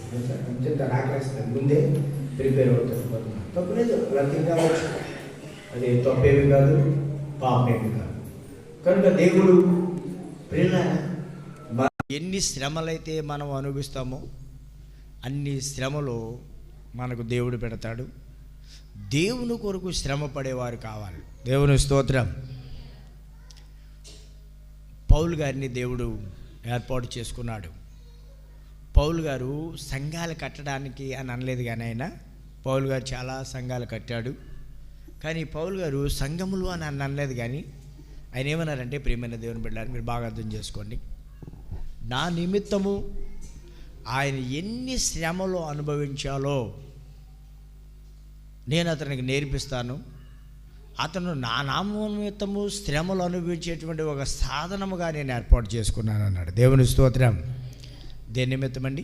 అంత ఆకలిస్తాను ముందే ప్రిపేర్ అవుతాను. తప్పులేదు, అలా తినవచ్చు, అది తప్పేమి కాదు, పాపేమి కాదు. కనుక దేవుడు ఎన్ని శ్రమలైతే మనం అనుభవిస్తామో అన్ని శ్రమలు మనకు దేవుడు పెడతాడు. దేవుని కొరకు శ్రమ పడేవారు కావాలి. దేవుని స్తోత్రం. పౌలు గారిని దేవుడు ఏర్పాటు చేసుకున్నాడు. పౌలు గారు సంఘాలు కట్టడానికి అని అనలేదు, కానీ ఆయన పౌలు గారు చాలా సంఘాలు కట్టాడు. కానీ పౌలు గారు సంఘములు అని అనలేదు, కానీ ఆయన ఏమన్నారంటే, ప్రియమైన దేవుని బిడ్డలారా మీరు బాగా అర్థం చేసుకోండి, నా నిమిత్తము ఆయన ఎన్ని శ్రమలు అనుభవించాలో నేను అతనికి నేర్పిస్తాను. అతను నా నామం నిమిత్తము శ్రమలు అనుభవించేటువంటి ఒక సాధనముగా నేను ఏర్పాటు చేసుకున్నాను అన్నాడు. దేవుని స్తోత్రం. దేని నిమిత్తం అండి?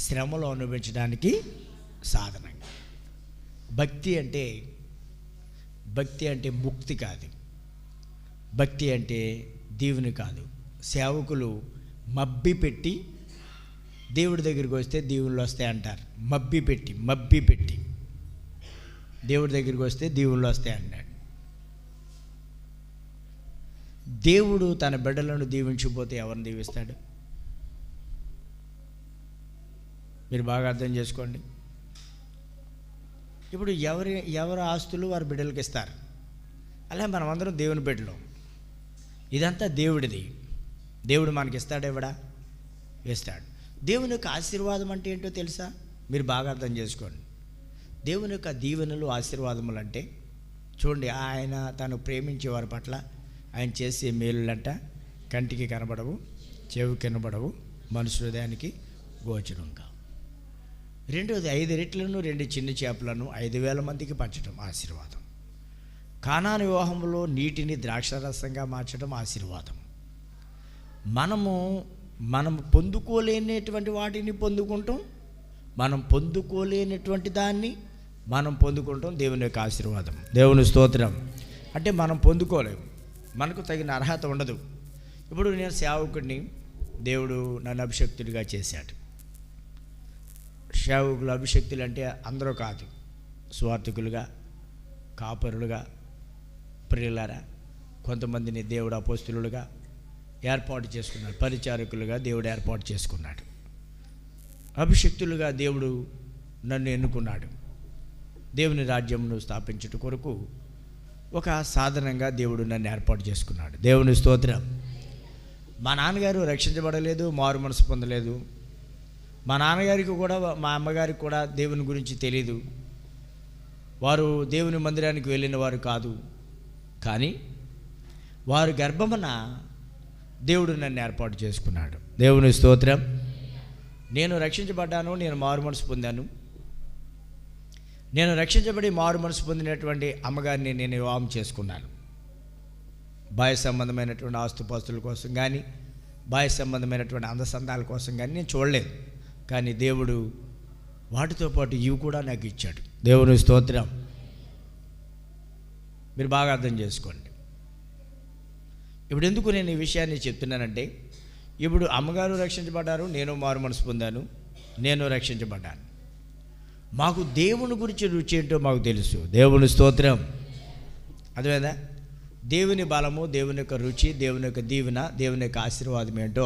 శ్రమలు అనుభవించడానికి సాధనంగా. భక్తి అంటే ముక్తి కాదు, భక్తి అంటే దేవుని కాదు. సేవకులు మబ్బి పెట్టి దేవుడి దగ్గరికి వస్తే దీవులు వస్తాయి అంటారు. మబ్బి పెట్టి దేవుడి దగ్గరికి వస్తే దీవులు వస్తాయి అన్నాడు. దేవుడు తన బిడ్డలను దీవించకపోతే ఎవరిని దీవిస్తాడు? మీరు బాగా అర్థం చేసుకోండి. ఇప్పుడు ఎవరి ఆస్తులు వారి బిడ్డలకి ఇస్తారు. అలా మనమందరం దేవుని బిడ్డలు. ఇదంతా దేవుడిది. దేవుడు మనకి ఇస్తాడేవడా? ఇస్తాడు. దేవుని యొక్క ఆశీర్వాదం అంటే ఏంటో తెలుసా? మీరు బాగా అర్థం చేసుకోండి. దేవుని యొక్క దీవెనలు, ఆశీర్వాదములు అంటే చూడండి, ఆయన తను ప్రేమించే వారి పట్ల ఆయన చేసే మేలులంట కంటికి కనబడవు, చెవికి కనబడవు, మనుషుల హృదయానికి గోచరం కావు. రెండోది 5 రెట్లను 2 చిన్న చేపలను 5,000 మందికి పంచడం ఆశీర్వాదం. కానాను వివాహంలో నీటిని ద్రాక్షరసంగా మార్చడం ఆశీర్వాదం. మనం పొందుకోలేనటువంటి వాటిని పొందుకుంటాం, మనం పొందుకోలేనటువంటి దాన్ని మనం పొందుకుంటాం. దేవుని యొక్క ఆశీర్వాదం. దేవుని స్తోత్రం. అంటే మనం పొందుకోలేము, మనకు తగిన అర్హత ఉండదు. ఇప్పుడు నేను సేవకుడిని, దేవుడు నన్ను అభిషక్తుడిగా చేశాడు. సేవకులు అభిషక్తులు అంటే అందరూ కాదు, స్వార్థకులుగా, కాపరులుగా, ప్రియులారా, కొంతమందిని దేవుడు అపోస్తులుగా ఏర్పాటు చేసుకున్నాడు, పరిచారకులుగా దేవుడు ఏర్పాటు చేసుకున్నాడు, అభిషక్తులుగా దేవుడు నన్ను ఎన్నుకున్నాడు. దేవుని రాజ్యంను స్థాపించుట కొరకు ఒక సాధనంగా దేవుడు నన్ను ఏర్పాటు చేసుకున్నాడు. దేవుని స్తోత్రం. మా నాన్నగారు రక్షించబడలేదు, మారు మనసు పొందలేదు. మా నాన్నగారికి కూడా మా అమ్మగారికి కూడా దేవుని గురించి తెలీదు. వారు దేవుని మందిరానికి వెళ్ళిన వారు కాదు. కానీ వారు గర్భమున దేవుడు నన్ను ఏర్పాటు చేసుకున్నాడు. దేవుని స్తోత్రం. నేను రక్షించబడ్డాను, నేను మారు మనసు పొందాను. నేను రక్షించబడి మారు మనసు పొందినటువంటి అమ్మగారిని నేను వివాహం చేసుకున్నాను. బాహ్య సంబంధమైనటువంటి ఆస్తుపాస్తుల కోసం కానీ, బాహ్య సంబంధమైనటువంటి అందసందాల కోసం కానీ నేను చూడలేదు. కానీ దేవుడు వాటితో పాటు ఇవి కూడా నాకు ఇచ్చాడు. దేవుని స్తోత్రం. మీరు బాగా అర్థం చేసుకోండి. ఇప్పుడు ఎందుకు నేను ఈ విషయాన్ని చెప్తున్నానంటే, ఇప్పుడు అమ్మగారు రక్షించబడ్డారు, నేను మారు మనసు పొందాను, నేను రక్షించబడ్డాను. మాకు దేవుని గురించి రుచి ఏంటో మాకు తెలుసు. దేవుని స్తోత్రం. అర్థమైందా? దేవుని బలము, దేవుని యొక్క రుచి, దేవుని యొక్క దీవెన, దేవుని యొక్క ఆశీర్వాదం ఏంటో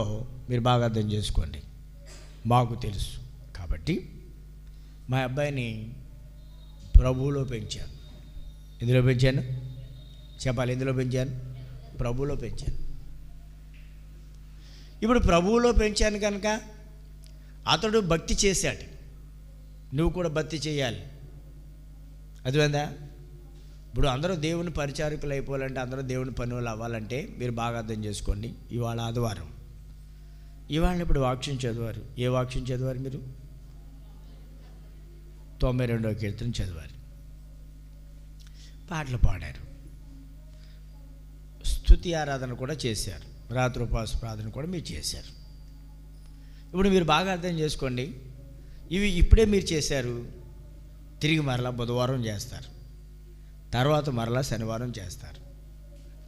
మీరు బాగా అర్థం చేసుకోండి. మాకు తెలుసు. కాబట్టి మా అబ్బాయిని ప్రభువులో పెంచాను. ఎందులో పెంచాను చెప్పాలి? ఎందులో పెంచాను? ప్రభువులో పెంచాను. ఇప్పుడు ప్రభువులో పెంచాను కనుక అతడు భక్తి చేశాడు, నువ్వు కూడా భక్తి చేయాలి. అర్థమైందా? ఇప్పుడు అందరూ దేవుని పరిచారకులు అయిపోవాలంటే, అందరూ దేవుని పనులు అవ్వాలంటే మీరు బాగా అర్థం చేసుకోండి. ఇవాళ ఆదివారం, ఇవాళ ఇప్పుడు వాక్యం చదివారు. ఏ వాక్యం చదివారు మీరు? 92వ కీర్తన చదివారు, పాటలు పాడారు, స్తుతి ఆరాధన కూడా చేశారు, రాత్రి ఉపవాస ప్రార్థన కూడా మీరు చేశారు. ఇప్పుడు మీరు బాగా అర్థం చేసుకోండి. ఇవి ఇప్పుడే మీరు చేశారు, తిరిగి మరలా బుధవారం చేస్తారు, తర్వాత మరలా శనివారం చేస్తారు,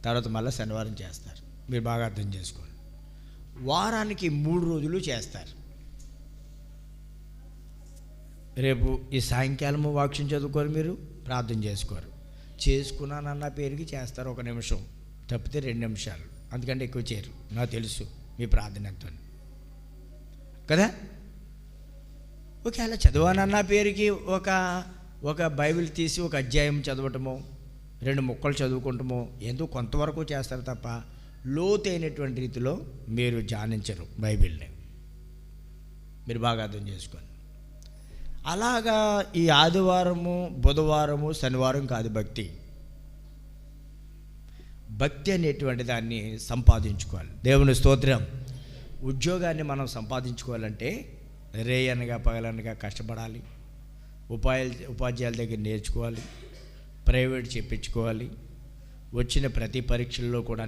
తర్వాత మరలా శనివారం చేస్తారు. మీరు బాగా అర్థం చేసుకోండి. వారానికి 3 రోజులు చేస్తారు. రేపు ఈ సాయంకాలము వాక్యం చదువుకోరు, మీరు ప్రార్థన చేసుకోరు. చేసుకున్నానన్న పేరుకి చేస్తారు 1 నిమిషం, తప్పితే 2 నిమిషాలు, అందుకంటే ఎక్కువ చేయరు. నాకు తెలుసు మీ ప్రార్థన ఎంతో కదా. ఒకవేళ చదవానన్న పేరుకి ఒక బైబిల్ తీసి ఒక అధ్యాయం చదవటమో 2 ముక్కలు చదువుకుంటామో ఎందుకు కొంతవరకు చేస్తారు తప్ప లోతైనటువంటి రీతిలో మీరు ధ్యానించరు బైబిల్ని. మీరు బాగా అర్థం చేసుకోండి. అలాగా ఈ ఆదివారము, బుధవారము, శనివారం కాదు భక్తి. భక్తి అనేటువంటి దాన్ని సంపాదించుకోవాలి. దేవుని స్తోత్రం. ఉద్యోగాన్ని మనం సంపాదించుకోవాలంటే రేయనగా పగలనగా కష్టపడాలి, ఉపాధ్యాయుల దగ్గర నేర్చుకోవాలి, ప్రైవేట్ చెప్పించుకోవాలి. వచ్చిన ప్రతి పరీక్షల్లో కూడా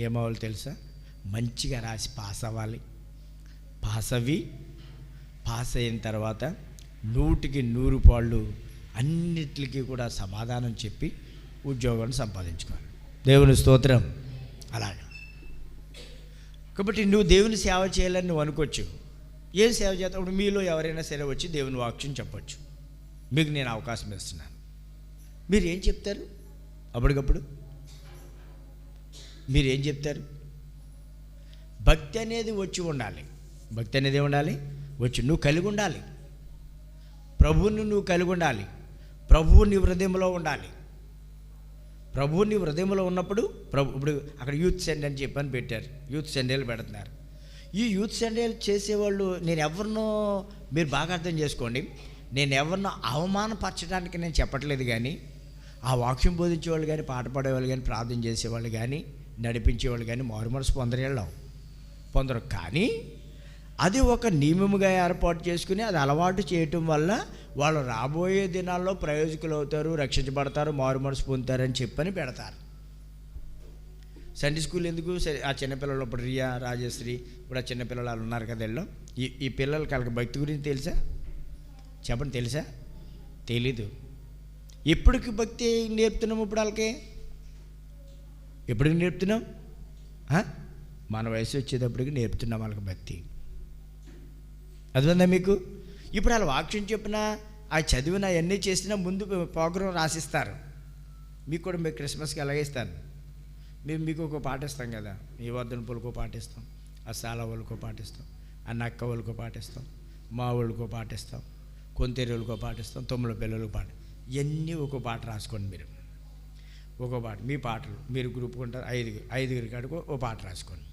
ఏమవ్వాలి తెలుసా? మంచిగా రాసి పాస్ అవ్వాలి. పాస్ అయిన తర్వాత 100కి 100 పాళ్ళు అన్నిటికీ కూడా సమాధానం చెప్పి ఉద్యోగాన్ని సంపాదించుకోవాలి. దేవుని స్తోత్రం. అలాగే కాబట్టి నువ్వు దేవుని సేవ చేయాలని నువ్వు అనుకోవచ్చు. ఏం సేవ చేస్తావు? ఇప్పుడు మీలో ఎవరైనా సరే వచ్చి దేవుని వాక్యం చెప్పచ్చు. మీకు నేను అవకాశం ఇస్తున్నాను. మీరు ఏం చెప్తారు? అప్పటికప్పుడు మీరు ఏం చెప్తారు? భక్తి అనేది వచ్చి ఉండాలి. భక్తి అనేది ఉండాలి, వచ్చి నువ్వు కలిగి ఉండాలి. ప్రభువుని నువ్వు కలిగి ఉండాలి. ప్రభువు నీ హృదయంలో ఉండాలి. ప్రభువు నీ హృదయంలో ఉన్నప్పుడు ఇప్పుడు అక్కడ యూత్ సండే అని చెప్పని పెట్టారు, యూత్ సండేలు పెడుతున్నారు. ఈ యూత్ సండేలు చేసేవాళ్ళు నేను ఎవరినో, మీరు బాగా అర్థం చేసుకోండి, నేను ఎవరినో అవమానపరచడానికి నేను చెప్పట్లేదు. కానీ ఆ వాక్యం బోధించేవాళ్ళు కానీ, పాట పాడేవాళ్ళు కానీ, ప్రార్థన చేసేవాళ్ళు కానీ, నడిపించేవాళ్ళు కానీ మారు మనసు పొందరు. కానీ అది ఒక నియమముగా ఏర్పాటు చేసుకుని అది అలవాటు చేయటం వల్ల వాళ్ళు రాబోయే దినాల్లో ప్రయోజకులు అవుతారు, రక్షించబడతారు, మారు మనసు పొందుతారని చెప్పని పెడతారు. సండే స్కూల్ ఎందుకు? ఆ చిన్నపిల్లలు ఇప్పుడు రియా, రాజశ్రీ ఇప్పుడు ఆ చిన్నపిల్లలు వాళ్ళు ఉన్నారు కదా, వీళ్ళు ఈ పిల్లలకి వాళ్ళకి భక్తి గురించి తెలుసా? చెప్పండి, తెలుసా? తెలీదు. ఎప్పటికి భక్తి నేర్పుతున్నాం? ఇప్పుడు వాళ్ళకి ఎప్పటికి నేర్పుతున్నాం? మన వయసు వచ్చేటప్పటికి నేర్పుతున్నాం వాళ్ళకి భక్తి. అర్థమైందా మీకు? ఇప్పుడు వాళ్ళు వాక్యం చెప్పినా, ఆ చదివినా, అవన్నీ చేసినా ముందు ప్రోగ్రాం రాసిస్తారు. మీకు కూడా మేము క్రిస్మస్కి అలాగే ఇస్తాను. మేము మీకు ఒక పాట ఇస్తాం కదా, ఈ వర్ధన పూలకో పాట ఇస్తాం, ఆ సాల వాళ్ళకో పాట ఇస్తాం, ఆ నక్క వాళ్ళకో పాట ఇస్తాం, మా వాళ్ళకో పాట ఇస్తాం, కొంతేరులకో పాట ఇస్తాం, తొమ్మిది పిల్లలకు పాట. ఇవన్నీ ఒక పాట రాసుకోండి. మీరు ఒక పాట, మీ పాటలు మీరు గ్రూప్ ఉంటారు, ఐదుగురి కాడికి ఓ పాట రాసుకోండి.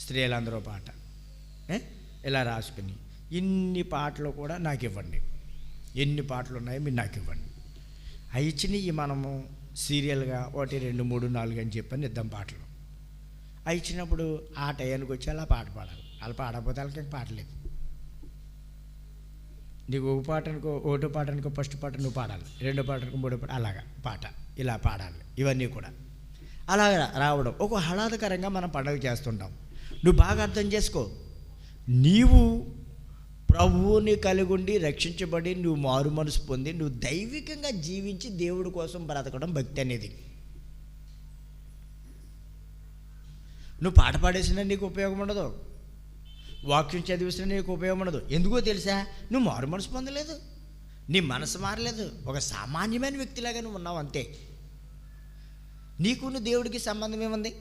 స్త్రీలందరూ పాట ఇలా రాసుకుని ఇన్ని పాటలు కూడా నాకు ఇవ్వండి. ఎన్ని పాటలు ఉన్నాయో మీరు నాకు ఇవ్వండి. అవి ఇచ్చినవి మనము సీరియల్గా 1, 2, 3, 4 అని చెప్పని ఇద్దాం పాటలు. అవి ఇచ్చినప్పుడు ఆ టయానికి వచ్చి అలా పాట పాడాలి. అలా పాడకపోతే వాళ్ళకి పాట లేదు. నీకు ఒకటో పాట అనుకో ఫస్ట్ పాట నువ్వు పాడాలి, రెండో పాట అనుకో మూడో పాట, అలాగా పాట ఇలా పాడాలి. ఇవన్నీ కూడా అలాగా రావడం ఒక ఆహ్లాదకరంగా మనం పండుగ చేస్తుంటాం. నువ్వు బాగా అర్థం చేసుకో. నీవు ప్రభువుని కలిగి ఉండి రక్షించబడి నువ్వు మారు మనసు పొంది నువ్వు దైవికంగా జీవించి దేవుడి కోసం బ్రతకడం భక్తి అనేది. నువ్వు పాట పాడేసినా నీకు ఉపయోగం ఉండదు, వాక్యం చదివిసినా నీకు ఉపయోగం ఉండదు. ఎందుకో తెలుసా? నువ్వు మారు మనసు పొందలేదు, నీ మనసు మారలేదు, ఒక సామాన్యమైన వ్యక్తిలాగా నువ్వు ఉన్నావు అంతే. నువ్వు దేవుడికి సంబంధం ఏముంది?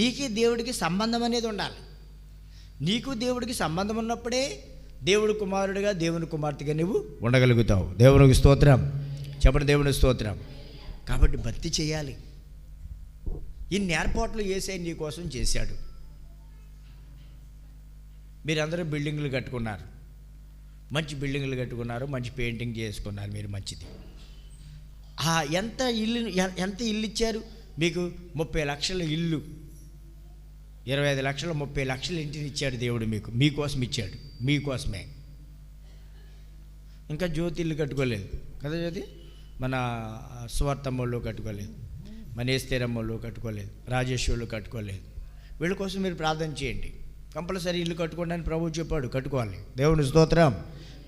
నీకు దేవుడికి సంబంధం అనేది ఉండాలి. నీకు దేవుడికి సంబంధం ఉన్నప్పుడే దేవుడి కుమారుడిగా, దేవుని కుమార్తెగా నువ్వు ఉండగలుగుతావు. దేవునికి స్తోత్రం. చెప్పండి, దేవుని స్తోత్రం. కాబట్టి భక్తి చేయాలి. ఇన్ని ఏర్పాట్లు యేసయ్య నీ కోసం చేశాడు. మీరందరూ బిల్డింగ్లు కట్టుకున్నారు, మంచి బిల్డింగ్లు కట్టుకున్నారు, మంచి పెయింటింగ్ చేసుకున్నారు, మీరు మంచిది. ఎంత ఇల్లు ఇచ్చారు మీకు? 30 లక్షల ఇల్లు, 25 లక్షలు, 30 లక్షల ఇంటిని ఇచ్చాడు దేవుడు మీకు. మీకోసం ఇచ్చాడు, మీకోసమే. ఇంకా జ్యోతి ఇల్లు కట్టుకోలేదు కదా, జ్యోతి మన సువార్తమ్మోళ్ళు కట్టుకోలేదు, మన ఏస్తేరమ్మోళ్ళు కట్టుకోలేదు, రాజేశ్వర్లు కట్టుకోలేదు. వీళ్ళ కోసం మీరు ప్రార్థన చేయండి. కంపల్సరీ ఇల్లు కట్టుకోండి అని ప్రభువు చెప్పాడు, కట్టుకోవాలి. దేవుని స్తోత్రం.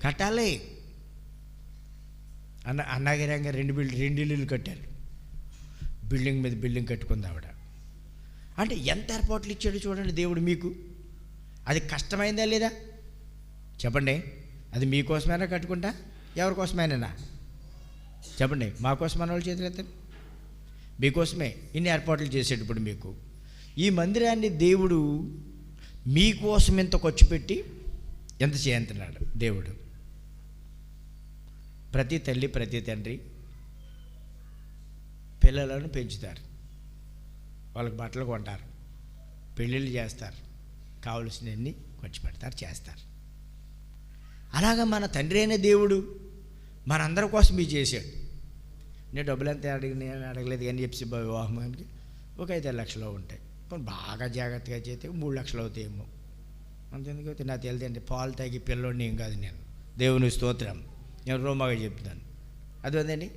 కట్టాలి. అన్నగారంగా 2 ఇల్లులు కట్టారు. బిల్డింగ్ మీద బిల్డింగ్ కట్టుకుంది ఆవిడ. అంటే ఎంత ఏర్పాట్లు ఇచ్చాడు చూడండి దేవుడు మీకు. అది కష్టమైందా లేదా? చెప్పండి, అది మీకోసమైనా కట్టుకుంటా, ఎవరి కోసమైనా చెప్పండి. మా కోసం మన వాళ్ళు చేతులు ఎత్తండి. మీకోసమే ఇన్ని ఏర్పాట్లు చేసేటప్పుడు మీకు ఈ మందిరాన్ని దేవుడు మీకోసం ఎంత ఖర్చు పెట్టి ఎంత చేయంటున్నాడు దేవుడు. ప్రతి తల్లి ప్రతి తండ్రి పిల్లలను పెంచుతారు, వాళ్ళకి బట్టలు కొంటారు, పెళ్ళిళ్ళు చేస్తారు, కావలసినవన్నీ ఖర్చు పెడతారు, చేస్తారు. అలాగా మన తండ్రి అయిన దేవుడు మనందరి కోసం ఇవి చేశాడు. నేను డబ్బులు ఎంత నేను అడగలేదు కానీ చెప్పి వివాహానికి ఒక 5-6 లక్షలు ఉంటాయి. బాగా జాగ్రత్తగా చేస్తే 3 లక్షలు అవుతాయేమో. అంతెందుకు అవుతాయి నాకు తెలియదండి. పాలు తాగి పిల్లోడిని ఏం కాదు నేను. దేవుని స్తోత్రం. నేను రోమాగా చెప్తాను. అదేంటండి,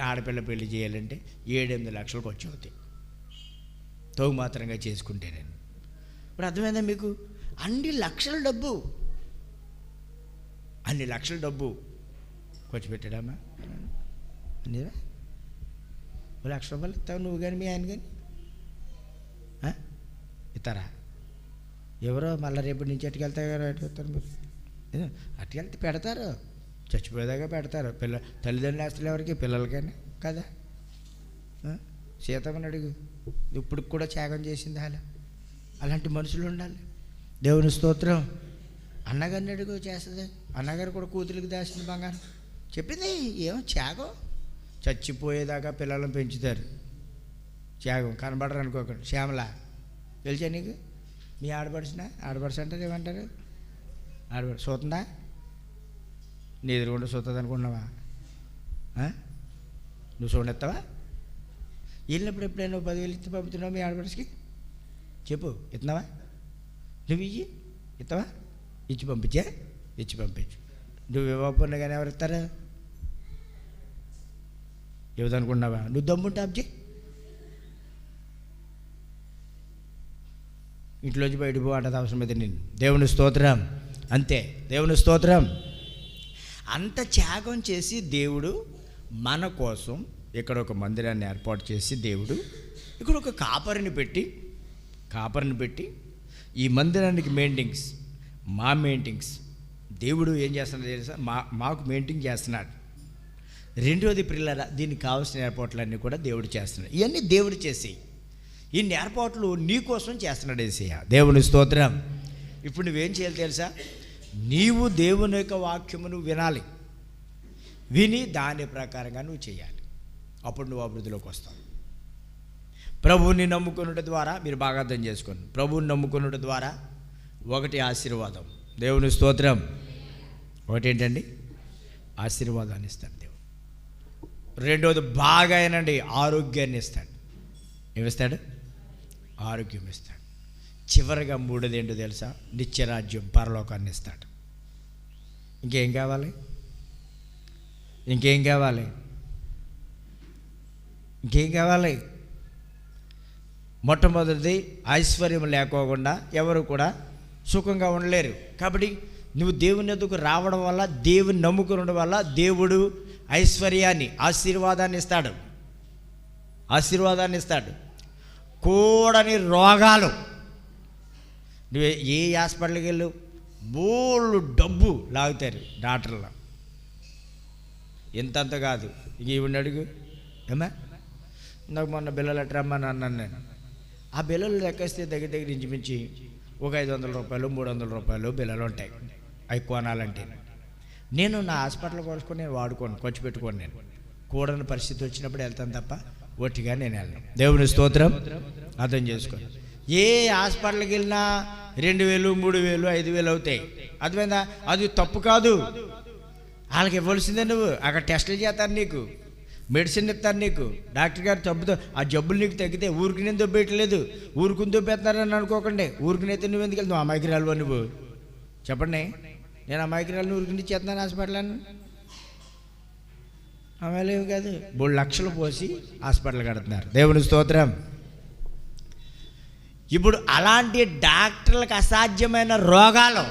ఆడపిల్ల పెళ్లి చేయాలంటే 7-8 లక్షలకు వచ్చి అవుతాయి తోగు మాత్రంగా చేసుకుంటే. నేను ఇప్పుడు అర్థమైందా మీకు? అన్ని లక్షల డబ్బు ఖర్చు పెట్టాడమ్మా. అన్నీరా ₹1,00,000 ఇస్తావు నువ్వు కానీ మీ ఆయన కానీ ఇస్తారా? ఎవరో మళ్ళీ రేపటి నుంచి అటుకెళ్తారు, అటుకెళ్తారు మీరు అటుకెళ్తే పెడతారు, చచ్చిపోయేదాకా పెడతారు. తల్లిదండ్రులు ఆస్తులు ఎవరికి? పిల్లలకైనా కదా. సీతమ్మని అడుగు, ఇప్పుడు కూడా త్యాగం చేసింది. అలాంటి మనుషులు ఉండాలి. దేవుని స్తోత్రం. అన్నగారిని అడుగు, చేస్తుంది. అన్నగారు కూడా కూతురికి దాచింది బంగారం. చెప్పింది ఏమో త్యాగం. చచ్చిపోయేదాకా పిల్లలను పెంచుతారు, త్యాగం. కనబడరు అనుకోకండి. శ్యామల తెలిసా నీకు? మీ ఆడపడుచు అంటారు, ఏమంటారు? ఆడపడుచు చూస్తుందా? నీ ఎదురుగుండా చూస్తుంది అనుకున్నావా? నువ్వు చూడెత్తావా? వెళ్ళినప్పుడు ఎప్పుడైనా 10,000 ఇచ్చి పంపుతున్నావు మీ ఆడపడుచుకి? చెప్పు, ఇస్తున్నావా? నువ్వు ఇస్తావా? ఇచ్చి పంపించు. నువ్వు ఇవ్వకపోయినా కానీ ఎవరు ఇస్తారా? ఇవ్వదనుకున్నావా? నువ్వు దమ్ముంటే అబ్జీ ఇంట్లోంచి బయటకు పోవడం అవసరమైతే నేను. దేవుని స్తోత్రం. అంతే, దేవుని స్తోత్రం. అంత త్యాగం చేసి దేవుడు మన కోసం ఇక్కడ ఒక మందిరాన్ని ఏర్పాటు చేసి దేవుడు ఇక్కడ ఒక కాపరిని పెట్టి ఈ మందిరానికి మెయింటింగ్స్ దేవుడు ఏం చేస్తున్నాడు తెలుసా? మాకు మెయింటైన్ చేస్తున్నాడు. రెండోది పిల్లల దీనికి కావాల్సిన ఏర్పాట్లన్నీ కూడా దేవుడు చేస్తున్నాడు. ఇవన్నీ దేవుడు చేసి ఇన్ని ఏర్పాట్లు నీ కోసం చేస్తున్నాడు యేసయ్య. దేవుని స్తోత్రం. ఇప్పుడు నువ్వేం చేయాలి తెలుసా? నీవు దేవుని యొక్క వాక్యమును వినాలి, విని దాని ప్రకారంగా నువ్వు చేయాలి. అప్పుడు నువ్వు అభివృద్ధిలోకి వస్తావు. ప్రభువుని నమ్ముకున్నట ద్వారా, మీరు బాగా అర్థం చేసుకోండి, ప్రభువుని నమ్ముకున్నట ద్వారా ఒకటి ఆశీర్వాదం. దేవుని స్తోత్రం. ఒకటి ఏంటండి? ఆశీర్వాదాన్ని ఇస్తాడు దేవుడు. రెండోది బాగా అయినండి ఆరోగ్యాన్ని ఇస్తాడు. ఏమిస్తాడు? ఆరోగ్యం ఇస్తాడు. చివరిగా మూడోది ఏంటో తెలుసా? నిత్యరాజ్యం, పరలోకాన్ని ఇస్తాడు. ఇంకేం కావాలి? మొట్టమొదటిది ఐశ్వర్యం లేకోకుండా ఎవరు కూడా సుఖంగా ఉండలేరు. కాబట్టి నువ్వు దేవుని ఎదుకు రావడం వల్ల, దేవుని నమ్ముకునడం వల్ల దేవుడు ఐశ్వర్యాన్ని, ఆశీర్వాదాన్ని ఇస్తాడు. కూడని రోగాలు, నువ్వు ఏ హాస్పిటల్కి వెళ్ళు బోళ్ళు డబ్బు లాగుతారు డాక్టర్లు. ఎంతంత కాదు. ఇక ఇవన్నీ అడుగు. ఏమా నాకు మొన్న బిల్లలు ఎట్టరమ్మని అన్నాను నేను. ఆ బిల్లలు లెక్కేస్తే దగ్గర ఇంచుమించి ఒక ₹500, ₹300 బిల్లలు ఉంటాయి అవి కొనాలంటే. నేను నా హాస్పిటల్ కొనుక్కొని వాడుకోను, ఖర్చు పెట్టుకోను. నేను కూడని పరిస్థితి వచ్చినప్పుడు వెళ్తాను తప్ప ఒట్టిగా నేను వెళ్ళను. దేవుని స్తోత్రం. అర్థం చేసుకోండి. ఏ హాస్పిటల్కి వెళ్ళినా 2,000, 3,000, 5,000 అవుతాయి. అర్థమైందా? అది తప్పు కాదు. వాళ్ళకి ఇవ్వాల్సిందే. నువ్వు అక్కడ టెస్టులు చేస్తారు, నీకు మెడిసిన్ ఇస్తారు, నీకు డాక్టర్ గారు తప్పుతో ఆ జబ్బులు నీకు తగ్గితే ఊరికి నేను దొబ్బేయట్లేదు, ఊరుకుని దొబ్బేస్తున్నారని అనుకోకండి. ఊరికినైతే నువ్వు ఎందుకు వెళ్తావు? అమాయకురాలు నువ్వు. చెప్పండి, నేను అమాయకురాలు ఊరికి చేస్తున్నాను హాస్పిటల్ అని? అమ్మాయిలేవు కాదు, 3 లక్షలు పోసి హాస్పిటల్ కడుతున్నారు. దేవుని స్తోత్రం. ఇప్పుడు అలాంటి డాక్టర్లకు అసాధ్యమైన రోగాలు,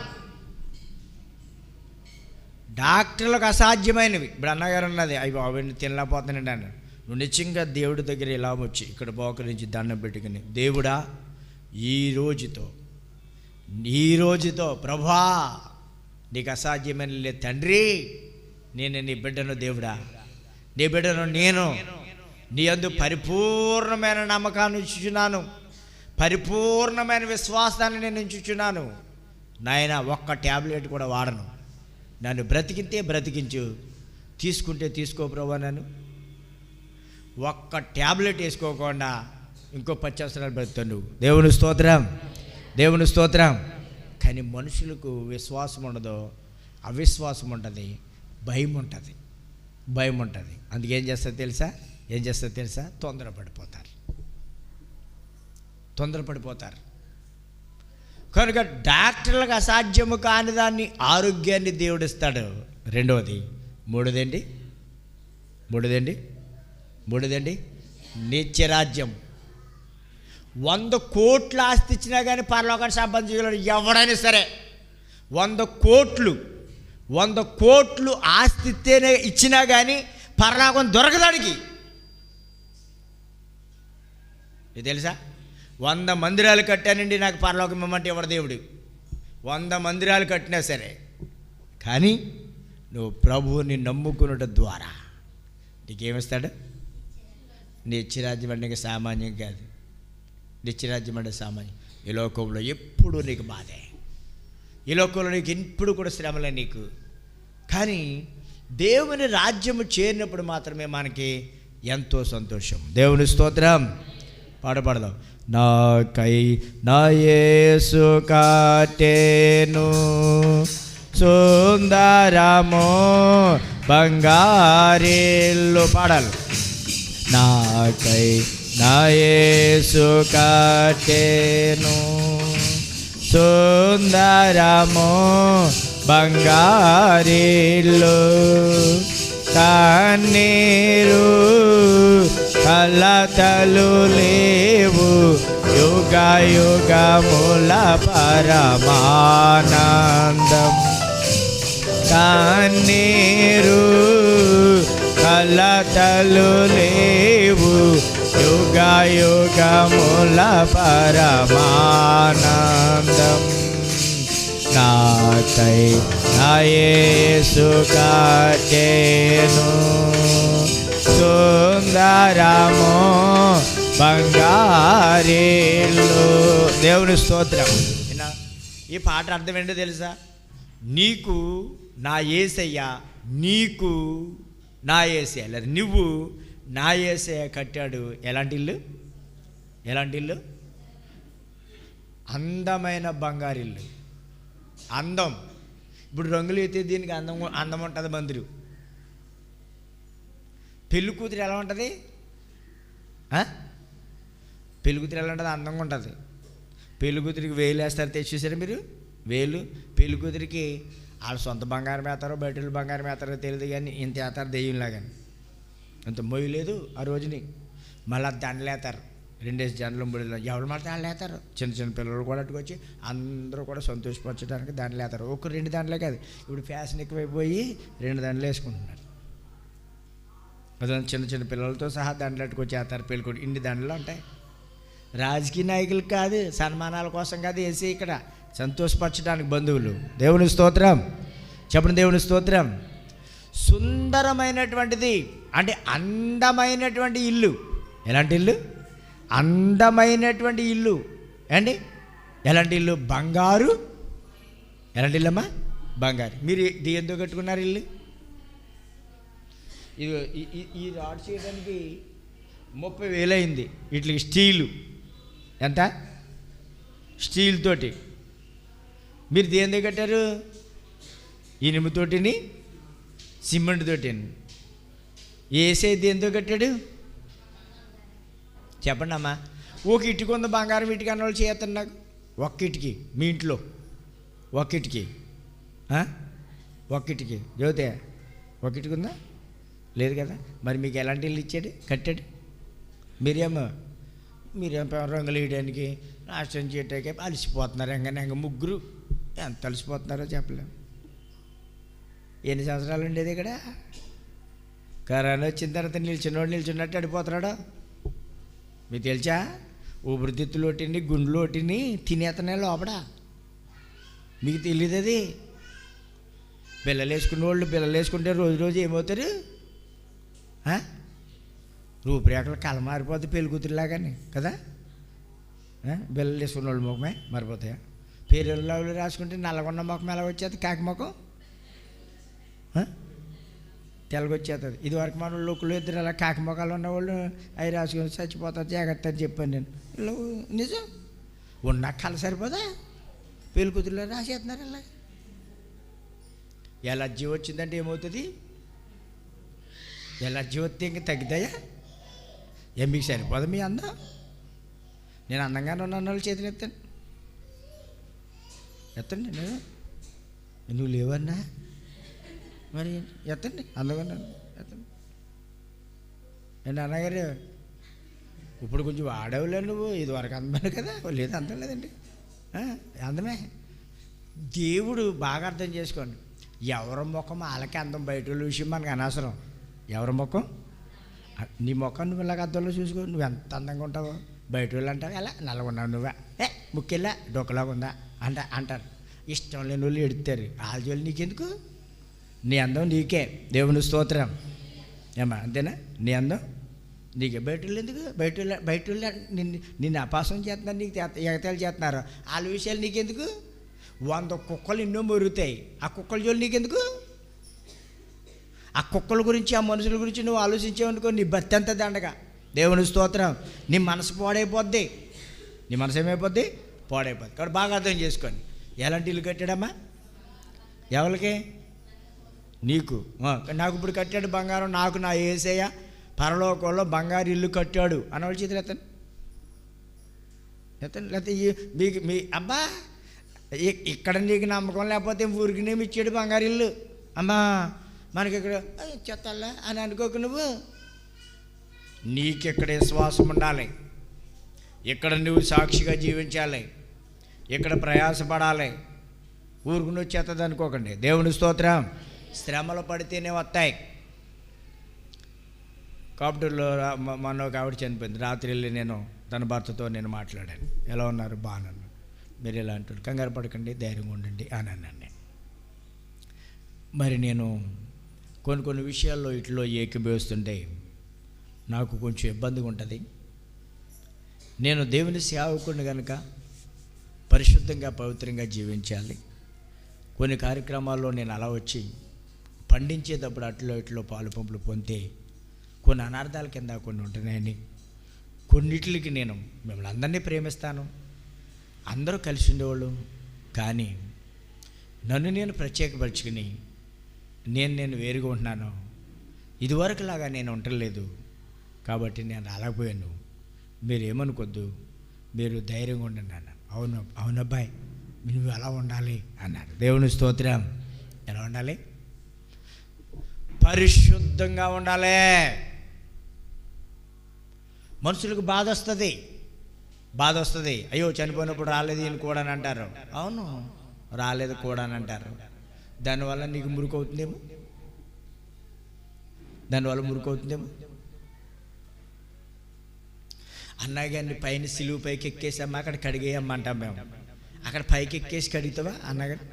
డాక్టర్లకు అసాధ్యమైనవి. ఇప్పుడు అన్నగారు ఉన్నది, అవి అవన్నీ తినలేకపోతున్నాండి అన్న. నువ్వు నిశ్చయంగా దేవుడి దగ్గర ఇలా వచ్చి ఇక్కడ బోకరించి దండం పెట్టుకుని, దేవుడా ఈ రోజుతో ప్రభా నీకు అసాధ్యమైన లేదు తండ్రి. నేను నీ బిడ్డను దేవుడా, నీ బిడ్డను నేను నీ యందు పరిపూర్ణమైన నమ్మకాన్ని ఉంచుచున్నాను, పరిపూర్ణమైన విశ్వాసాన్ని నేను ఉంచుచున్నాను. నాయన ఒక్క ట్యాబ్లెట్ కూడా వాడను, నన్ను బ్రతికితే బ్రతికించు, తీసుకుంటే తీసుకో ప్రభువా. నన్ను ఒక్క ట్యాబ్లెట్ వేసుకోకుండా ఇంకో 10 సంవత్సరాలు బ్రతుకుతాను. దేవుని స్తోత్రం, దేవుని స్తోత్రం. కానీ మనుషులకు విశ్వాసం ఉండదు, అవిశ్వాసం ఉంటుంది, భయం ఉంటుంది, భయం ఉంటుంది. అందుకే ఏం చేస్తారు తెలుసా? తొందరపడిపోతారు. కనుక డాక్టర్లకు అసాధ్యము కాని దాన్ని ఆరోగ్యాన్ని దేవుడిస్తాడు. రెండవది మూడోదండి నిత్యరాజ్యం. 100 కోట్ల ఆస్తి ఇచ్చినా కానీ పరలోకాన్ని సంపాదించ చేయగలడు ఎవడైనా సరే. 100 కోట్లు ఆస్తి ఇచ్చినా కానీ పరలోకం దొరకదానికి. ఇది తెలుసా? 100 మందిరాలు కట్టానండి నాకు పరలోకం ఇవ్వమంటే ఎవడు దేవుడు? 100 మందిరాలు కట్టినా సరే, కానీ నువ్వు ప్రభువుని నమ్ముకున్నట ద్వారా నీకేమిస్తాడు? నిత్యరాజ్యం అంటే సామాన్యం కాదు. నిత్యరాజ్యం అంటే సామాన్యం. ఈ లోకంలో ఎప్పుడు నీకు బాధే, ఈ లోకంలో నీకు ఎప్పుడు కూడా శ్రమలే నీకు. కానీ దేవుని రాజ్యము చేరినప్పుడు మాత్రమే మనకి ఎంతో సంతోషం. దేవుని స్తోత్రం. పాడదాం. నాకై నా యేసు కట్టెను సుందరము బంగారిల్లు. పాడాలి. నాకై నా యేసు కట్టెను సుందరము బంగారిల్లు. కన్నీరు కలతలు లేవు, యుగ యుగముల పరమానందం. కన్నీరు కలతలు లేవు, యుగ యుగముల పరమానందం. నాకై నా యేసు కట్టెను సుందరము బంగారిల్లు. దేవుని స్తోత్రం. ఈ పాట అర్థం ఏంటో తెలుసా? నీకు నా యేసయ్య, నీకు నా యేసయ్య, లేదా నువ్వు నా యేసయ్య కట్టాడు. ఎలాంటి ఇల్లు? అందమైన బంగారిల్లు. అందం. ఇప్పుడు రంగులు అయితే దీనికి అందం ఉంటుంది. మందిరు పెళ్ళి కూతురు ఎలా ఉంటుంది? పెళ్ళి కూతురు ఎలా ఉంటుంది? అందంగా ఉంటుంది. పెళ్ళి కూతురికి వేలు వేస్తారు, తెచ్చేసారు మీరు వేలు. పెళ్ళి కూతురికి వాళ్ళు సొంత బంగారం వేస్తారో బయట బంగారం వేస్తారో తెలియదు, కానీ ఇంత వేస్తారు దెయ్యంలాగాని. అంత మొయ్యలేదు ఆ రోజుని. మళ్ళీ దండలు వేస్తారు, 2 జంటలు 3 ఎవరు మాట దండలు వేస్తారు. చిన్న పిల్లలు కూడా అట్టుకొచ్చి అందరూ కూడా సంతోషపరచడానికి దండలు వేస్తారు. 1-2 దండలే కాదు, ఇప్పుడు ఫ్యాషన్ ఎక్కువైపోయి 2 దండలు వేసుకుంటున్నారు. అదే చిన్న పిల్లలతో సహా దండలు అట్టుకొచ్చి వేస్తారు పెళ్ళికొడు. ఇన్ని దండలు ఉంటాయి. రాజకీయ నాయకులు కాదు, సన్మానాల కోసం కాదు వేసి, ఇక్కడ సంతోషపరచడానికి బంధువులు. దేవుని స్తోత్రం. చెప్పండి, దేవుని స్తోత్రం. సుందరమైనటువంటిది అంటే అందమైనటువంటి ఇల్లు. ఎలాంటి ఇల్లు? అందమైనటువంటి ఇల్లు. ఏంటి? ఎలాంటి ఇల్లు? బంగారు. ఎలాంటి ఇల్లమ్మా? బంగారు. మీరు ఎందుకు కట్టుకున్నారు ఇల్లు? ఈ రాడ్ చేయడానికి 30,000 అయింది. వీటికి స్టీలు ఎంత? స్టీల్ తోటి. మీరు దేని కట్టారు? ఇనుముతోటిని, సిమెంట్ తోటిని. ఏసై దేంతో కట్టాడు? చెప్పండి అమ్మా. ఒక ఇటుక ఉంది బంగారం ఇటుక అన్న వాళ్ళు చేస్తాను నాకు. ఒక్క ఇటుకి మీ ఇంట్లో ఒక్క ఇటుకి జ్యోతి ఒక ఇటుక ఉందా? లేదు కదా. మరి మీకు ఎలాంటి ఇల్లు ఇచ్చాడు, కట్టాడు? మీరేమో రంగులు వేయడానికి, నాశనం చేయటానికి అలసిపోతున్నారు. ఎంగ ముగ్గురు ఎంత అలసిపోతున్నారో చెప్పలేము. ఎన్ని సంవత్సరాలు ఉండేది ఇక్కడ? కరోనా వచ్చిన తర్వాత నిల్చున్నట్టు అడిపోతున్నాడు. మీకు తెలుసా? ఊపిరితిత్తులు ఒకటిని, గుండెలు ఒకటిని తినేతనే లోపల. మీకు తెలియదు అది. బిళ్ళలు వేసుకునే వాళ్ళు బిళ్ళలు వేసుకుంటే రోజు రోజు ఏమవుతారు? రూపురేఖలు కళ మారిపోతాయి పెళ్లి కూతురులాగానే కదా. బిళ్ళలు వేసుకున్న వాళ్ళు ముఖమే మారిపోతాయా? పేరులో రాసుకుంటే నల్లగొండ ముఖం ఎలా వచ్చేది? కాకి ముఖం తెల్లగొచ్చేస్తుంది. ఇది వరకు మన లోకులు ఇద్దరు అలా కాకి ముఖాలు ఉన్నవాళ్ళు అవి రాసుకొని చచ్చిపోతారు జాగ్రత్త అని చెప్పాను నేను. నిజం ఉన్న కళ సరిపోదా? పెళ్లి కూతురులో రాసేస్తున్నారు అలా. ఎలర్జీ వచ్చిందంటే ఏమవుతుంది? ఎలర్జీ వస్తే ఇంక తగ్గుతాయా? మీకు సరిపోదా మీ అందం? నేను అందంగానే ఉన్న వాళ్ళు చేతులు ఎత్తండి నేను. నువ్వు లేవన్నా మరి ఎత్తండి, అందంగా ఎత్తండి. నేను అన్నగారు ఇప్పుడు కొంచెం వాడవులే నువ్వు, ఇది వరకు అందమే కదా. లేదు అందం లేదండి, అందమే. దేవుడు బాగా అర్థం చేసుకోండి. ఎవరి ముఖం వాళ్ళకి అందం, బయట విషయం మనకు అనవసరం. ఎవరి ముఖం? నీ ముఖం నువ్వు ఇలాగ అద్దంలో చూసుకో, నువ్వు ఎంత అందంగా ఉంటావో. బయట వాళ్ళు అంటావు ఎలా నల్లగొన్నావు నువ్వే, ముక్కెళ్ళా డొక్కలాగా ఉందా అంటారు. ఇష్టం లేని వాళ్ళు ఎడుతారు. వాళ్ళ జోలు నీకెందుకు? నీ అందం నీకే. దేవుని స్తోత్రం. ఏమా అంతేనా? నీ అందం నీకే. బయట వాళ్ళు ఎందుకు? బయట వాళ్ళు నిన్ను అపాసం చేస్తున్నారు, నీకు ఎగతాలు చేస్తున్నారు. వాళ్ళ విషయాలు నీకెందుకు? 100 కుక్కలు ఎన్నో మొరుగుతాయి. ఆ కుక్కల జోలు నీకెందుకు? ఆ కుక్కల గురించి ఆ మనుషుల గురించి నువ్వు ఆలోచించావనుకో, నీ భర్త ఎంత దండగా. దేవుని స్తోత్రం. నీ మనసు పాడైపోద్ది. నీ మనసు ఏమైపోద్ది? పాడైపోద్ది. కాబట్టి బాగా అర్థం చేసుకోండి. ఎలాంటి ఇల్లు కట్టాడమ్మా? ఎవరికి? నీకు. నాకు ఇప్పుడు కట్టాడు బంగారం, నాకు నా యేసయ్య పరలోకంలో బంగారు ఇల్లు కట్టాడు అన్నవాళ్ళు చేతులు ఎత్తండి. లేకపోతే మీకు మీ అబ్బా ఇక్కడ నీకు నమ్మకం లేకపోతే ఊరికి నేమి ఇచ్చాడు బంగారు ఇల్లు. అమ్మా మనకి ఇక్కడ చెత్తాలా అని అనుకోకు నువ్వు. నీకెక్కడ విశ్వాసం ఉండాలి, ఇక్కడ నువ్వు సాక్షిగా జీవించాలి, ఇక్కడ ప్రయాసపడాలి. ఊరుకుని వచ్చేస్తుంది అనుకోకండి. దేవుని స్తోత్రం. శ్రమలు పడితేనే వస్తాయి. కాపుటూరులో మొన్న ఒక ఆవిడ చనిపోయింది. రాత్రి వెళ్ళి నేను తన భర్తతో నేను మాట్లాడాను. ఎలా ఉన్నారు? బాగున్నాను. మీరు ఎలా అంటారు? కంగారు పడకండి, ధైర్యంగా ఉండండి అని అన్నాను నేను. మరి నేను కొన్ని విషయాల్లో ఇట్లో ఏకీభవిస్తుంటే నాకు కొంచెం ఇబ్బందిగా ఉంటుంది. నేను దేవుని సేవకుడిని కనుక పరిశుద్ధంగా పవిత్రంగా జీవించాలి. కొన్ని కార్యక్రమాల్లో నేను అలా వచ్చి పండించేటప్పుడు అట్లో ఇట్లో పాలు పంపులు పొందితే కొన్ని అనార్థాల కింద కొన్ని ఉంటున్నాయని, కొన్నిటికి నేను మిమ్మల్ని అందరినీ ప్రేమిస్తాను, అందరూ కలిసి ఉండేవాళ్ళు. కానీ నన్ను నేను ప్రత్యేకపరుచుకుని నేను వేరుగా ఉంటున్నాను. ఇదివరకులాగా నేను ఉండలేదు. కాబట్టి నేను అలాగపోయాను. మీరు ఏమనుకోద్దు, మీరు ధైర్యంగా ఉండండి అన్నాను. అవునబ్బాయి నువ్వు అలా ఉండాలి అన్నారు. దేవుని స్తోత్రం. ఎలా ఉండాలి? పరిశుద్ధంగా ఉండాలి. మనుషులకు బాధ వస్తుంది. అయ్యో చనిపోయినప్పుడు రాలేదు ఈయన కూడా అని అంటారు. అవును, రాలేదు కూడా అని అంటారు. దానివల్ల నీకు మురికి అవుతుందేమో. అన్నగారిని పైన సిలువు పైకి ఎక్కేసామా, అక్కడ కడిగేయమ్మంటాం మేము. అక్కడ పైకి ఎక్కేసి కడుగుతావా? అన్నగారు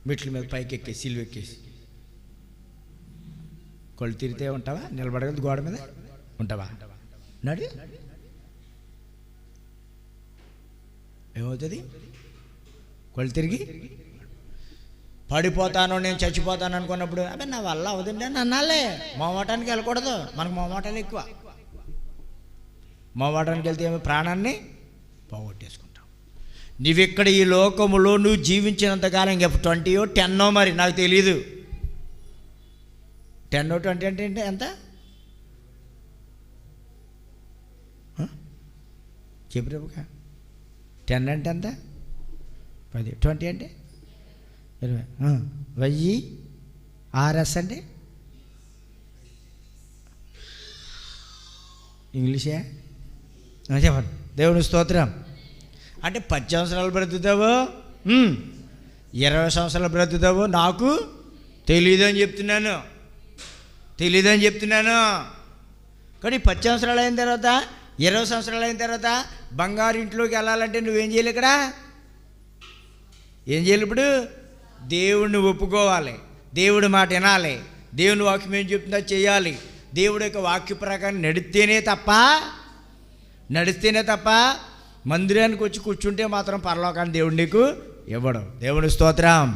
మెట్ల మీద పైకి ఎక్కేసి సిలువు ఎక్కేసి కొళ్ళు తిరిగితే ఉంటావా? నిలబడగలదు గోడ మీద ఉంటావా? నడు ఏమవుతుంది? కొళ్ళు తిరిగి పడిపోతాను, నేను చచ్చిపోతాను అనుకున్నప్పుడు అబ్బాయి నా వల్ల అవదండి అని అన్నాలే. మోమాటానికి వెళ్ళకూడదు. మనకు మోమాటాలు ఎక్కువ. మోమాటానికి వెళ్తే ఏమో ప్రాణాన్ని పోగొట్టేసుకుంటాం. నువ్విక్కడ ఈ లోకములో నువ్వు జీవించినంతకాలం ఇంక 20 10 మరి నాకు తెలీదు. 10 20 అంటే ఎంత చెప్పు రేపుగా? 10 అంటే ఎంత? 10. 20 అంటే 20. 1000 RS అంటే ఇంగ్లీషే చెప్పండి. దేవుని స్తోత్రం. అంటే 10 సంవత్సరాలు బ్రతుకుతావు, 20 సంవత్సరాలు బ్రతుకుతావు, నాకు తెలియదని చెప్తున్నాను. కానీ 10 సంవత్సరాలు అయిన తర్వాత 20 సంవత్సరాలు అయిన తర్వాత బంగారు ఇంట్లోకి వెళ్ళాలంటే నువ్వేం చేయాలి? ఇక్కడ ఏం చేయాలి? ఇప్పుడు దేవుడిని ఒప్పుకోవాలి, దేవుడి మాట వినాలి, దేవుని వాక్యం ఏం చెప్తుందో చేయాలి. దేవుడి యొక్క వాక్య ప్రకారం నడిస్తేనే తప్ప మందిరానికి వచ్చి కూర్చుంటే మాత్రం పరలోకాన్ని దేవుడు నీకు ఇవ్వడం. దేవుని స్తోత్రం.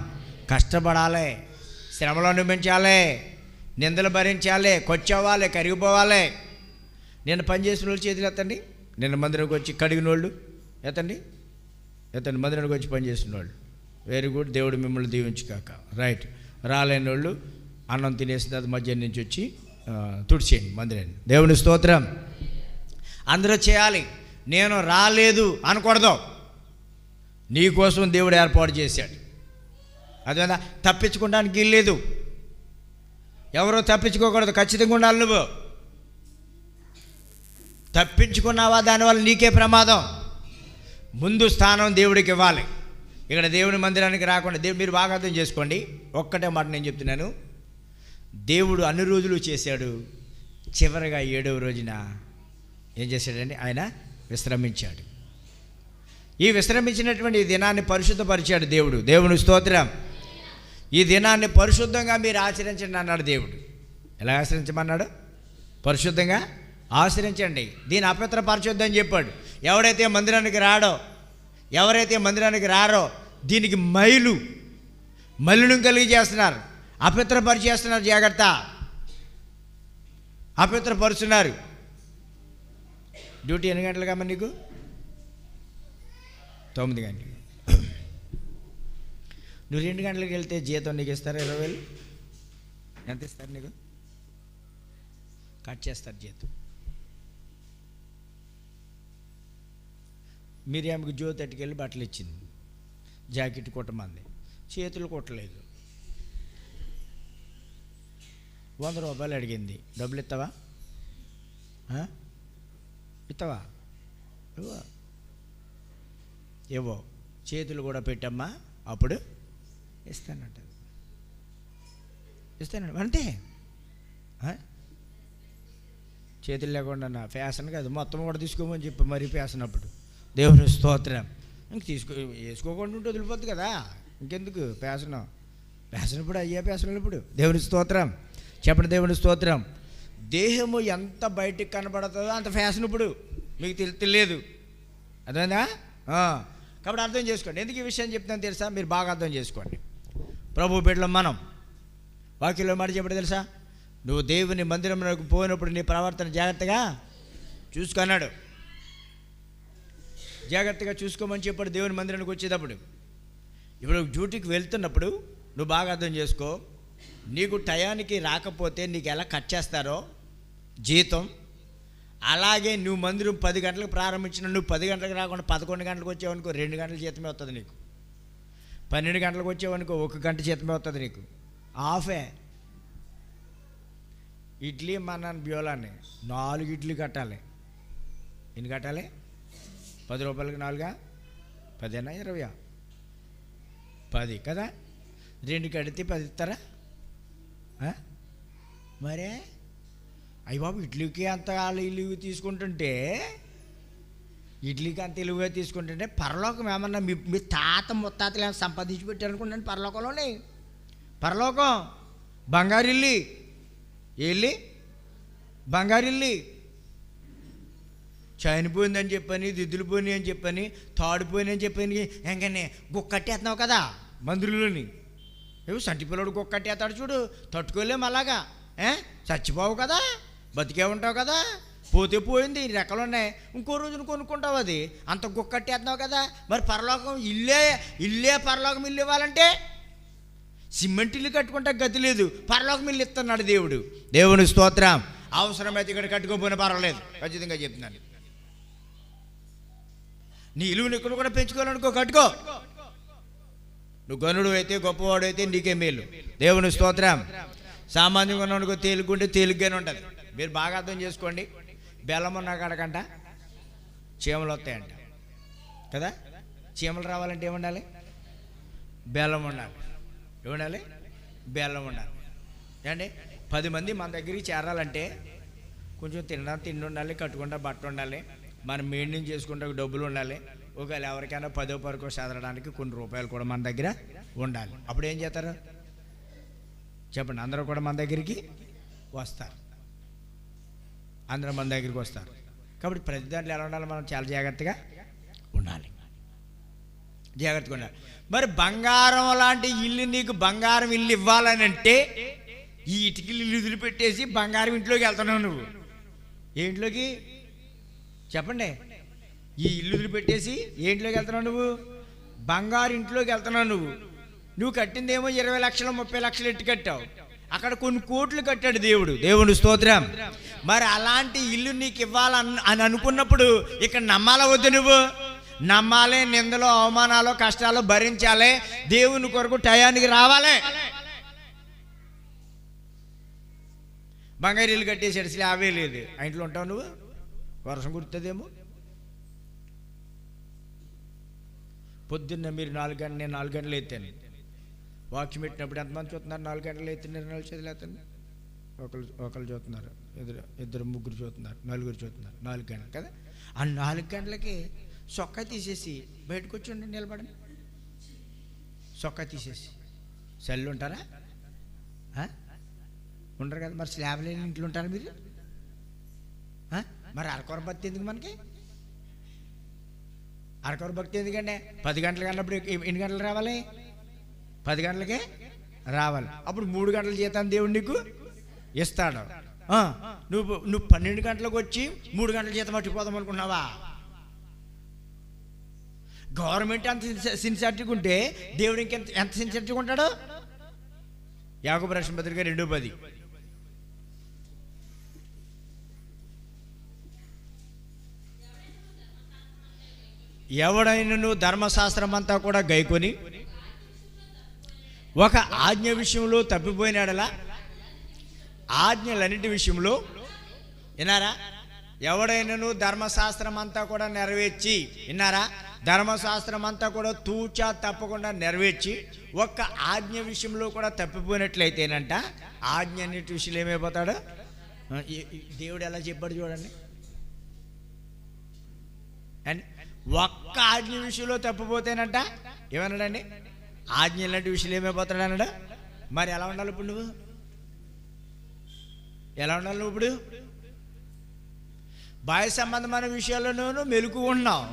కష్టపడాలి, శ్రమలు అనుభవించాలి, నిందలు భరించాలి, కొచ్చవ్వాలి, కరిగిపోవాలి. నేను పనిచేసిన వాళ్ళు చేతులు ఎత్తండి. నిన్న మందిరానికి వచ్చి కడిగిన వాళ్ళు ఎత్తండి. మందిరానికి వచ్చి పనిచేసిన వాళ్ళు వెరీ గుడ్. దేవుడు మిమ్మల్ని దీవించుగాక. రైట్. రాలేని వాళ్ళు అన్నం తినేసిన తర్వాత మధ్యాహ్నం నుంచి వచ్చి తుడిచేయండి మందిరాన్ని. దేవుని స్తోత్రం. అందరూ చేయాలి. నేను రాలేదు అనకూడదు. నీకోసం దేవుడు ఏర్పాటు చేశాడు. అదేనా తప్పించుకోవడానికి లేదు. ఎవరో తప్పించుకోకూడదు, ఖచ్చితంగా ఉండాలి. నువ్వు తప్పించుకున్నావా దానివల్ల నీకే ప్రమాదం. ముందు స్థానం దేవుడికి ఇవ్వాలి. ఇక్కడ దేవుని మందిరానికి రాకుండా మీరు బాగా అర్థం చేసుకోండి. ఒక్కటే మాట నేను చెప్తున్నాను. దేవుడు అన్ని రోజులు చేశాడు, చివరిగా 7వ రోజున ఏం చేశాడండి? ఆయన విశ్రమించాడు. ఈ విశ్రమించినటువంటి ఈ దినాన్ని పరిశుద్ధపరిచాడు దేవుడు. దేవుని స్తోత్రం. ఈ దినాన్ని పరిశుద్ధంగా మీరు ఆచరించండి అన్నాడు దేవుడు. ఎలా ఆచరించమన్నాడు? పరిశుద్ధంగా ఆచరించండి, దీన్ని అపవిత్రపరచొద్దని చెప్పాడు. ఎవరైతే మందిరానికి రారో దీనికి మలినం కలిగి చేస్తున్నారు, అపవిత్రపరిచేస్తున్నారు. జాగ్రత్త, అపవిత్రపరుస్తున్నారు. డ్యూటీ ఎన్ని గంటలు కామని నీకు? 9 గంటలు. నువ్వు 2 గంటలకు వెళ్తే జీతం నీకు ఇస్తారు 20,000. ఎంత ఇస్తారు నీకు? కట్ చేస్తారు జీతం. మిరియామికి జ్యోతి అట్టుకెళ్ళి బట్టలు ఇచ్చింది, జాకెట్ కుట్టమంది, చేతులు కుట్టలేదు. 100 రూపాయలు అడిగింది. డబ్బులు ఇస్తావా? ఇవ్వో. చేతులు కూడా పెట్టమ్మా, అప్పుడు ఇస్తానంట. అంతే. చేతులు లేకుండా నా ఫ్యాషన్ కాదు, మొత్తం కూడా తీసుకోమని చెప్పి మరీ ఫ్యాషన్. అప్పుడు దేవుని స్తోత్రం. ఇంక వేసుకోకుండా ఉంటే వదిలిపోద్ది కదా, ఇంకెందుకు ఫ్యాషన్ ఇప్పుడు అయ్యే ఫ్యాషన్ ఇప్పుడు. దేవుని స్తోత్రం. చెప్పండి దేవుని స్తోత్రం. దేహము ఎంత బయటికి కనబడుతుందో అంత ఫ్యాషన్ ఇప్పుడు. మీకు తెలియదు, అర్థమైందా? కాబట్టి అర్థం చేసుకోండి. ఎందుకు ఈ విషయం చెప్తాను తెలుసా? మీరు బాగా అర్థం చేసుకోండి. ప్రభు బిడ్డలం మనం. వాక్యంలో మాట చెప్పండి తెలుసా? నువ్వు దేవుని మందిరంలోకి పోయినప్పుడు నీ ప్రవర్తన జాగ్రత్తగా చూసుకున్నాడు. జాగ్రత్తగా చూసుకోమని చెప్పాడు దేవుని మందిరానికి వచ్చేటప్పుడు. ఇప్పుడు డ్యూటీకి వెళ్తున్నప్పుడు నువ్వు బాగా అర్థం చేసుకో. నీకు టయానికి రాకపోతే నీకు ఎలా కట్ చేస్తారో జీతం, అలాగే నువ్వు మందిరం 10 గంటలకు ప్రారంభించిన నువ్వు 10 గంటలకు రాకుండా 11 గంటలకు వచ్చావనుకో 2 గంటల జీతమే వస్తుంది నీకు. 12 గంటలకు వచ్చావనుకో 1 గంట జీతమే వస్తుంది నీకు. ఆఫే. ఇడ్లీ మన బ్యోలాన్ని 4 ఇడ్లీ కట్టాలి. ఎన్ని కట్టాలి? 10 రూపాయలకి 4, 10 20, 10 కదా. 2 కడితే 10 ఇస్తారా? మరే అయ్యి బాబు, ఇడ్లీకి అంత ఇలువ తీసుకుంటుంటే, ఇడ్లీకి అంత ఇలువగా తీసుకుంటుంటే పరలోకం ఏమన్నా మీ తాత ముత్తాతలు ఏమైనా సంపాదించి పెట్టారనుకుంటాను. పరలోకంలోనే పరలోకం బంగారిల్లి, బంగారిల్లి చనిపోయిందని చెప్పని, దిద్దులు పోయినాయి అని చెప్పని, తాడిపోయినాయని చెప్పని ఎంకనే గుక్కట్టేస్తున్నావు కదా మందిరంలోని. ఏవో సంటి పిల్లడు గుక్కట్టేస్తాడు చూడు, తట్టుకోలేము అలాగా. చచ్చిపోవు కదా, బతికే ఉంటావు కదా. పోతే పోయింది, రెక్కలు ఉన్నాయి, ఇంకో రోజున కొనుక్కుంటావు. అది అంత గుక్కట్టేస్తున్నావు కదా. మరి పరలోకం ఇల్లే పరలోకం ఇల్లు ఇవ్వాలంటే సిమెంట్ ఇల్లు కట్టుకుంటే గతి లేదు, పరలోకం ఇల్లు ఇస్తున్నాడు దేవుడు. దేవుని స్తోత్రం. అవసరమైతే ఇక్కడ కట్టుకోపోయినా పర్వాలేదు, ఖచ్చితంగా చెప్తున్నాను. నీ ఇల్లుని ఇక్కడ కూడా పెంచుకోవాలనుకో, కట్టుకో. నువ్వు గనుడు అయితే, గొప్పవాడు అయితే నీకే మేలు. దేవుని స్తోత్రం. సామాన్యంగా ఉన్నానుకో తేలిగ్గుంటే తేలిగ్గానే ఉంటుంది. మీరు బాగా అర్థం చేసుకోండి. బెల్లం ఉన్న కాడకంట చీమలు వస్తాయంట కదా. చీమలు రావాలంటే ఏముండాలి? బెల్లం ఉండాలి. ఏముండాలి? బెల్లం ఉండాలి. ఏమండి, 10 మంది మన దగ్గరికి చేరాలంటే కొంచెం తిండి ఉండాలి, కట్టుకుంటా బట్ట ఉండాలి, మనం మెయింటైన్ చేసుకుంటే డబ్బులు ఉండాలి. ఒకవేళ ఎవరికైనా 10వ పరకో చదవడానికి కొన్ని రూపాయలు కూడా మన దగ్గర ఉండాలి. అప్పుడు ఏం చేస్తారు చెప్పండి? అందరూ కూడా మన దగ్గరికి వస్తారు. అందరూ మన దగ్గరికి వస్తారు. కాబట్టి ప్రతి దాంట్లో ఎలా ఉండాలి? మనం చాలా జాగ్రత్తగా ఉండాలి. జాగ్రత్తగా ఉండాలి. మరి బంగారం లాంటి ఇల్లు నీకు బంగారం ఇల్లు ఇవ్వాలని అంటే ఈ ఇటుకలు ఇల్లు వదిలిపెట్టేసి బంగారం ఇంట్లోకి వెళ్తున్నావు నువ్వు. ఏ ఇంట్లోకి చెప్పండి? ఈ ఇల్లు వదిలిపెట్టేసి ఏ ఇంట్లోకి వెళ్తున్నావు నువ్వు? బంగారు ఇంట్లోకి వెళ్తున్నావు నువ్వు. నువ్వు కట్టిందేమో 20 లక్షలు 30 లక్షలు ఎట్టు కట్టావు. అక్కడ కొన్ని కోట్లు కట్టాడు దేవుడు. దేవుని స్తోత్రం. మరి అలాంటి ఇల్లు నీకు ఇవ్వాలని అనుకున్నప్పుడు ఇక్కడ నమ్మాలా వద్దు? నువ్వు నమ్మాలి. నిందలో అవమానాలు కష్టాలు భరించాలి. దేవుని కొరకు టయానికి రావాలి. బంగారు ఇల్లు కట్టేసాడు, స్లాబే లేదు, ఆ ఇంట్లో ఉంటావు నువ్వు. వర్షం కుడుతుందేమో. పొద్దున్న మీరు 4 గంటలు, నేను 4 గంటలు ఎత్తాను. వాక్యం పెట్టినప్పుడు ఎంతమంది చూస్తున్నారు? 4 గంటలు ఎత్తున్నారు, 4 చేతులు ఎత్తండి. ఒకళ్ళు చూస్తున్నారు, ఇద్దరు ముగ్గురు చూస్తున్నారు, నలుగురు చూస్తున్నారు. 4 గంటలు కదా. ఆ 4 గంటలకి సొక్కా తీసేసి బయటకు వచ్చి ఉండండి, నిలబడండి. సొక్కా తీసేసి సెల్లు ఉంటారా? ఉండరు కదా. మరి స్లాబ్ లేని ఇంట్లో ఉంటారా మీరు? మరి అరకొర భక్తి ఎందుకు మనకి? అరకొర భక్తి ఎందుకంటే 10 గంటలకు అన్నప్పుడు ఎన్ని గంటలు రావాలి? 10 గంటలకే రావాలి. అప్పుడు 3 గంటల జీతం దేవుడు నీకు ఇస్తాడు. నువ్వు 12 గంటలకు వచ్చి 3 గంటల జీతం పట్టిపోదాం అనుకున్నావా? గవర్నమెంట్ అంత సిన్సియారిటీగా ఉంటే దేవుడు ఎంత సిన్సియారిటీగా ఉంటాడు? యాకోబు రాసిన పత్రిక 2:10. ఎవడైనను ధర్మశాస్త్రం అంతా కూడా గైకొని ఒక ఆజ్ఞ విషయంలో తప్పిపోయినాడలా ఆజ్ఞలన్నిటి విషయంలో విన్నారా? ఎవడైనను ధర్మశాస్త్రం అంతా కూడా నెరవేర్చి, విన్నారా? ధర్మశాస్త్రం అంతా కూడా తూచా తప్పకుండా నెరవేర్చి ఒక్క ఆజ్ఞ విషయంలో కూడా తప్పిపోయినట్లయితేనంట ఆజ్ఞ అన్నిటి విషయంలో ఏమైపోతాడు? దేవుడు ఎలా చెప్పాడు చూడండి. అండ్ ఒక్క ఆజ్ఞ విషయంలో తప్పిపోతేనంట ఏమన్నాడండి? ఆజ్ఞ ఇలాంటి విషయాలు ఏమైపోతాడు అన్నాడు. మరి ఎలా ఉండాలి ఇప్పుడు? నువ్వు ఎలా ఉండాలి? నువ్వు ఇప్పుడు బాహ్య సంబంధమైన విషయాల్లోనూ మెలుకు ఉన్నావు.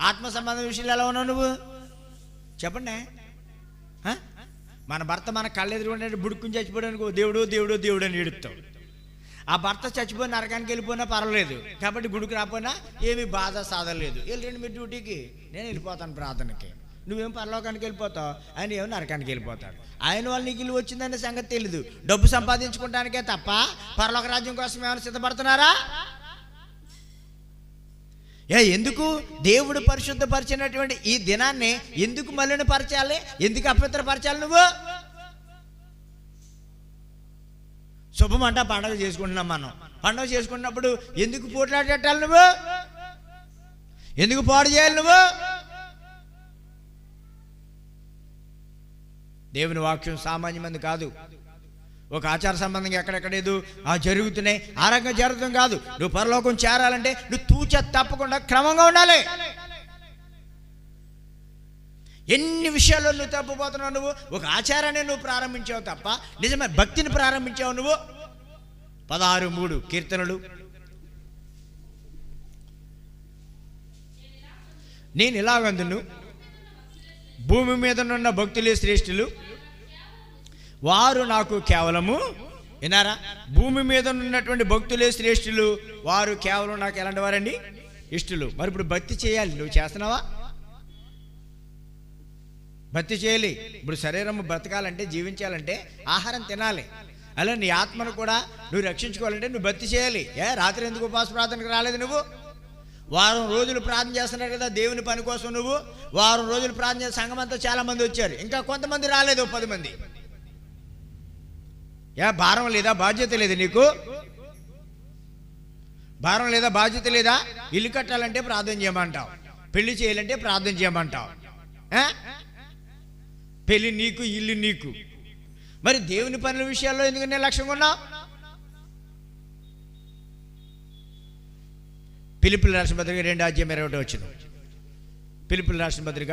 ఆత్మ సంబంధ విషయాలు ఎలా ఉన్నావు నువ్వు చెప్పండి? మన భర్త మన కళ్ళెదురుకుంటే బుడుక్కుని చచ్చిపోయాడు, దేవుడు దేవుడు దేవుడు అని ఏడుస్తావు. ఆ భర్త చచ్చిపోయిన నరకానికి వెళ్ళిపోయినా పర్వాలేదు, కాబట్టి గుడికి రాపోయినా ఏమీ బాధ సాధలేదు. వెళ్ళండి మీరు డ్యూటీకి, నేను వెళ్ళిపోతాను ప్రార్థనకి. నువ్వేం పరలోకానికి వెళ్ళిపోతావు, ఆయన ఏమో నరకానికి వెళ్ళిపోతాడు. ఆయన వాళ్ళు నీకు ఇల్లు వచ్చిందనే సంగతి తెలీదు. డబ్బు సంపాదించుకోవడానికే తప్ప పరలోక రాజ్యం కోసం ఏమైనా సిద్ధపడుతున్నారా? ఎందుకు దేవుడు పరిశుద్ధపరిచినటువంటి ఈ దినాన్ని ఎందుకు మలినపరచాలి? ఎందుకు అపవిత్రపరచాలి? నువ్వు శుభం అంట పండుగ చేసుకుంటున్నాం. మనం పండుగ చేసుకున్నప్పుడు ఎందుకు పోట్లాడేటాలి? నువ్వు ఎందుకు పాడు చేయాలి? నువ్వు దేవుని వాక్యం సామాన్యమంది కాదు. ఒక ఆచార సంబంధంగా ఎక్కడెక్కడేదు జరుగుతున్నాయి, ఆ రకంగా జరుగుతుంది కాదు. నువ్వు పరలోకం చేరాలంటే నువ్వు తూచ తప్పకుండా క్రమంగా ఉండాలి. ఎన్ని విషయాల్లో నువ్వు తప్పిపోతున్నావు? నువ్వు ఒక ఆచారాన్ని నువ్వు ప్రారంభించావు తప్ప నిజమే భక్తిని ప్రారంభించావు నువ్వు. 16:3 కీర్తనలు. నేను ఇలాగందును, భూమి మీద ఉన్న భక్తులే శ్రేష్ఠులు, వారు నాకు కేవలము, విన్నారా? భూమి మీద ఉన్నటువంటి భక్తులే శ్రేష్ఠులు, వారు కేవలం నాకు ఎలాంటి వారండి? ఇష్టలు. మరి ఇప్పుడు భక్తి చేయాలి, నువ్వు చేస్తున్నావా? భక్తి చేయాలి. ఇప్పుడు శరీరం బ్రతకాలంటే, జీవించాలంటే ఆహారం తినాలి. అలా నీ ఆత్మను కూడా నువ్వు రక్షించుకోవాలంటే నువ్వు భక్తి చేయాలి. రాత్రి ఎందుకు ఉపవాస ప్రార్థనకు రాలేదు? నువ్వు వారం రోజులు ప్రార్థన చేస్తున్నారు కదా దేవుని పని కోసం. నువ్వు వారం రోజులు ప్రార్థన చేసే సంఘం అంతా చాలా మంది వచ్చారు, ఇంకా కొంతమంది రాలేదు, 10 మంది. భారం లేదా? బాధ్యత లేదు నీకు? భారం లేదా? బాధ్యత లేదా? ఇల్లు కట్టాలంటే ప్రార్థన చేయమంటావు, పెళ్లి చేయాలంటే ప్రార్థన చేయమంటావు. పెళ్లి నీకు, ఇల్లు నీకు. మరి దేవుని పనుల విషయాల్లో ఎందుకు నిర్లక్ష్యంగా ఉన్నావు? ఫిలిప్పీయుల రాసిన పత్రిక 2:21. ఫిలిప్పీయుల రాసిన పత్రిక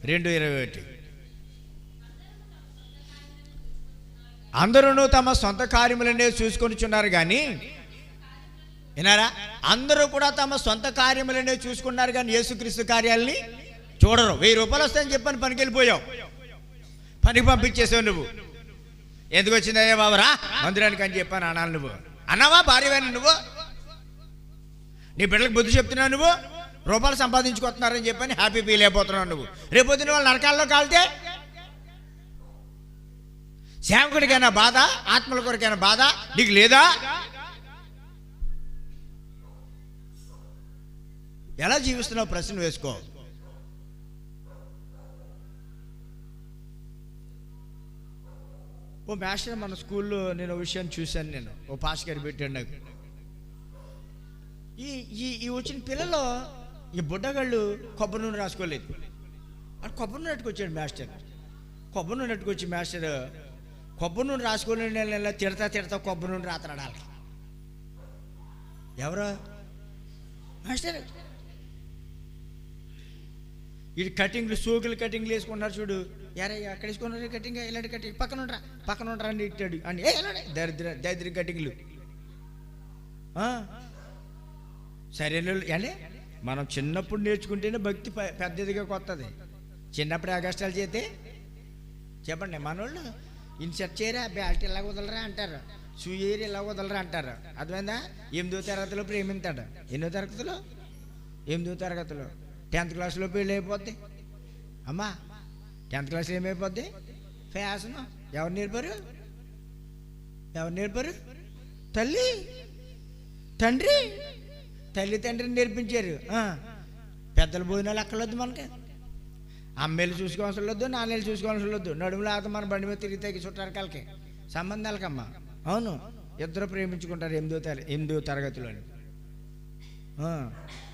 2:21. అందరూ తమ సొంత కార్యములనే చూసుకొనిచున్నారు కానీ, వినారా, అందరూ కూడా తమ సొంత కార్యములనే చూసుకున్నారు కానీ యేసుక్రీస్తు కార్యాలని చూడరు. 1000 రూపాయలు వస్తాయని చెప్పని పనికి వెళ్ళిపోయావు, పనికి పంపించేసావు. నువ్వు ఎందుకు వచ్చిందయ్యా బాబు రా మందిరానికి అని చెప్పాను అనాలి. నువ్వు అన్నావా? భార్యవేనా నువ్వు? నీ బిడ్డలకు బుద్ధి చెప్తున్నావు. నువ్వు రూపాయలు సంపాదించుకొస్తున్నారని చెప్పని హ్యాపీ ఫీల్ అయిపోతున్నావు. నువ్వు రేపొద్దున వాళ్ళు నరకాల్లో కాలితే సేవకుడికైనా బాధ, ఆత్మల కొరకైనా బాధ నీకు లేదా? ఎలా జీవిస్తున్నావు ప్రశ్న వేసుకో. ఓ మాస్టర్ మన స్కూల్లో నేను విషయాన్ని చూశాను. నేను ఓ పాస్ గారు పెట్టాడు నాకు. ఈ వచ్చిన పిల్లలు ఈ బుడ్డగాళ్ళు కొబ్బరి నూనె రాసుకోలేదు. అక్కడ కొబ్బరి నూనె నెట్టుకొచ్చాడు మాస్టర్. కొబ్బరి నూనె నెట్టుకొచ్చి మాస్టర్ కొబ్బరి నూనె రాసుకోలేని తిడతా కొబ్బరి నూనె రాత్రాడు వాళ్ళకి. ఎవరు? మాస్టర్. ఈ కటింగ్లు, సోకులు కటింగ్లు వేసుకున్నారు చూడు. యారే అక్కడ వేసుకున్నారు కటింగ్, ఇలాంటి కటింగ్ పక్కన ఉండరా అని ఇట్టాడు అని. దరిద్ర కటింగ్లు. సరైన అంటే మనం చిన్నప్పుడు నేర్చుకుంటేనే భక్తి పెద్దదిగా కొత్తది. చిన్నప్పుడు ఆ కష్టాలు చేస్తే చెప్పండి, మనోళ్ళు ఇన్సెట్ చేయరా, బ్యాల్ట్ ఇలా వదలరా అంటారు, షూ ఏరి ఇలా వదలరా అంటారు. అర్థమైందా? 8వ తరగతిలో ప్రేమింతాడు. 8వ తరగతిలో 8వ తరగతిలో 10th క్లాస్లో పెళ్ళి అయిపోద్ది. అమ్మా 10th క్లాస్లో ఏమైపోద్ది? ఫ్యాషన్. ఎవరు నేర్పారు? తల్లి తండ్రిని నేర్పించారు. పెద్దల భోజనాలు అక్కర్లొద్దు మనకి. అమ్మేళ్ళు చూసుకోవాల్సిన వద్దు, నాన్నలు చూసుకోవాల్సిన వద్దు. నడుములు ఆత మన బండి మీద తిరిగి తగ్గి చుట్టారకాలకి సంబంధాలకమ్మా. అవును, ఇద్దరు ప్రేమించుకుంటారు 8వ తరగతిలో.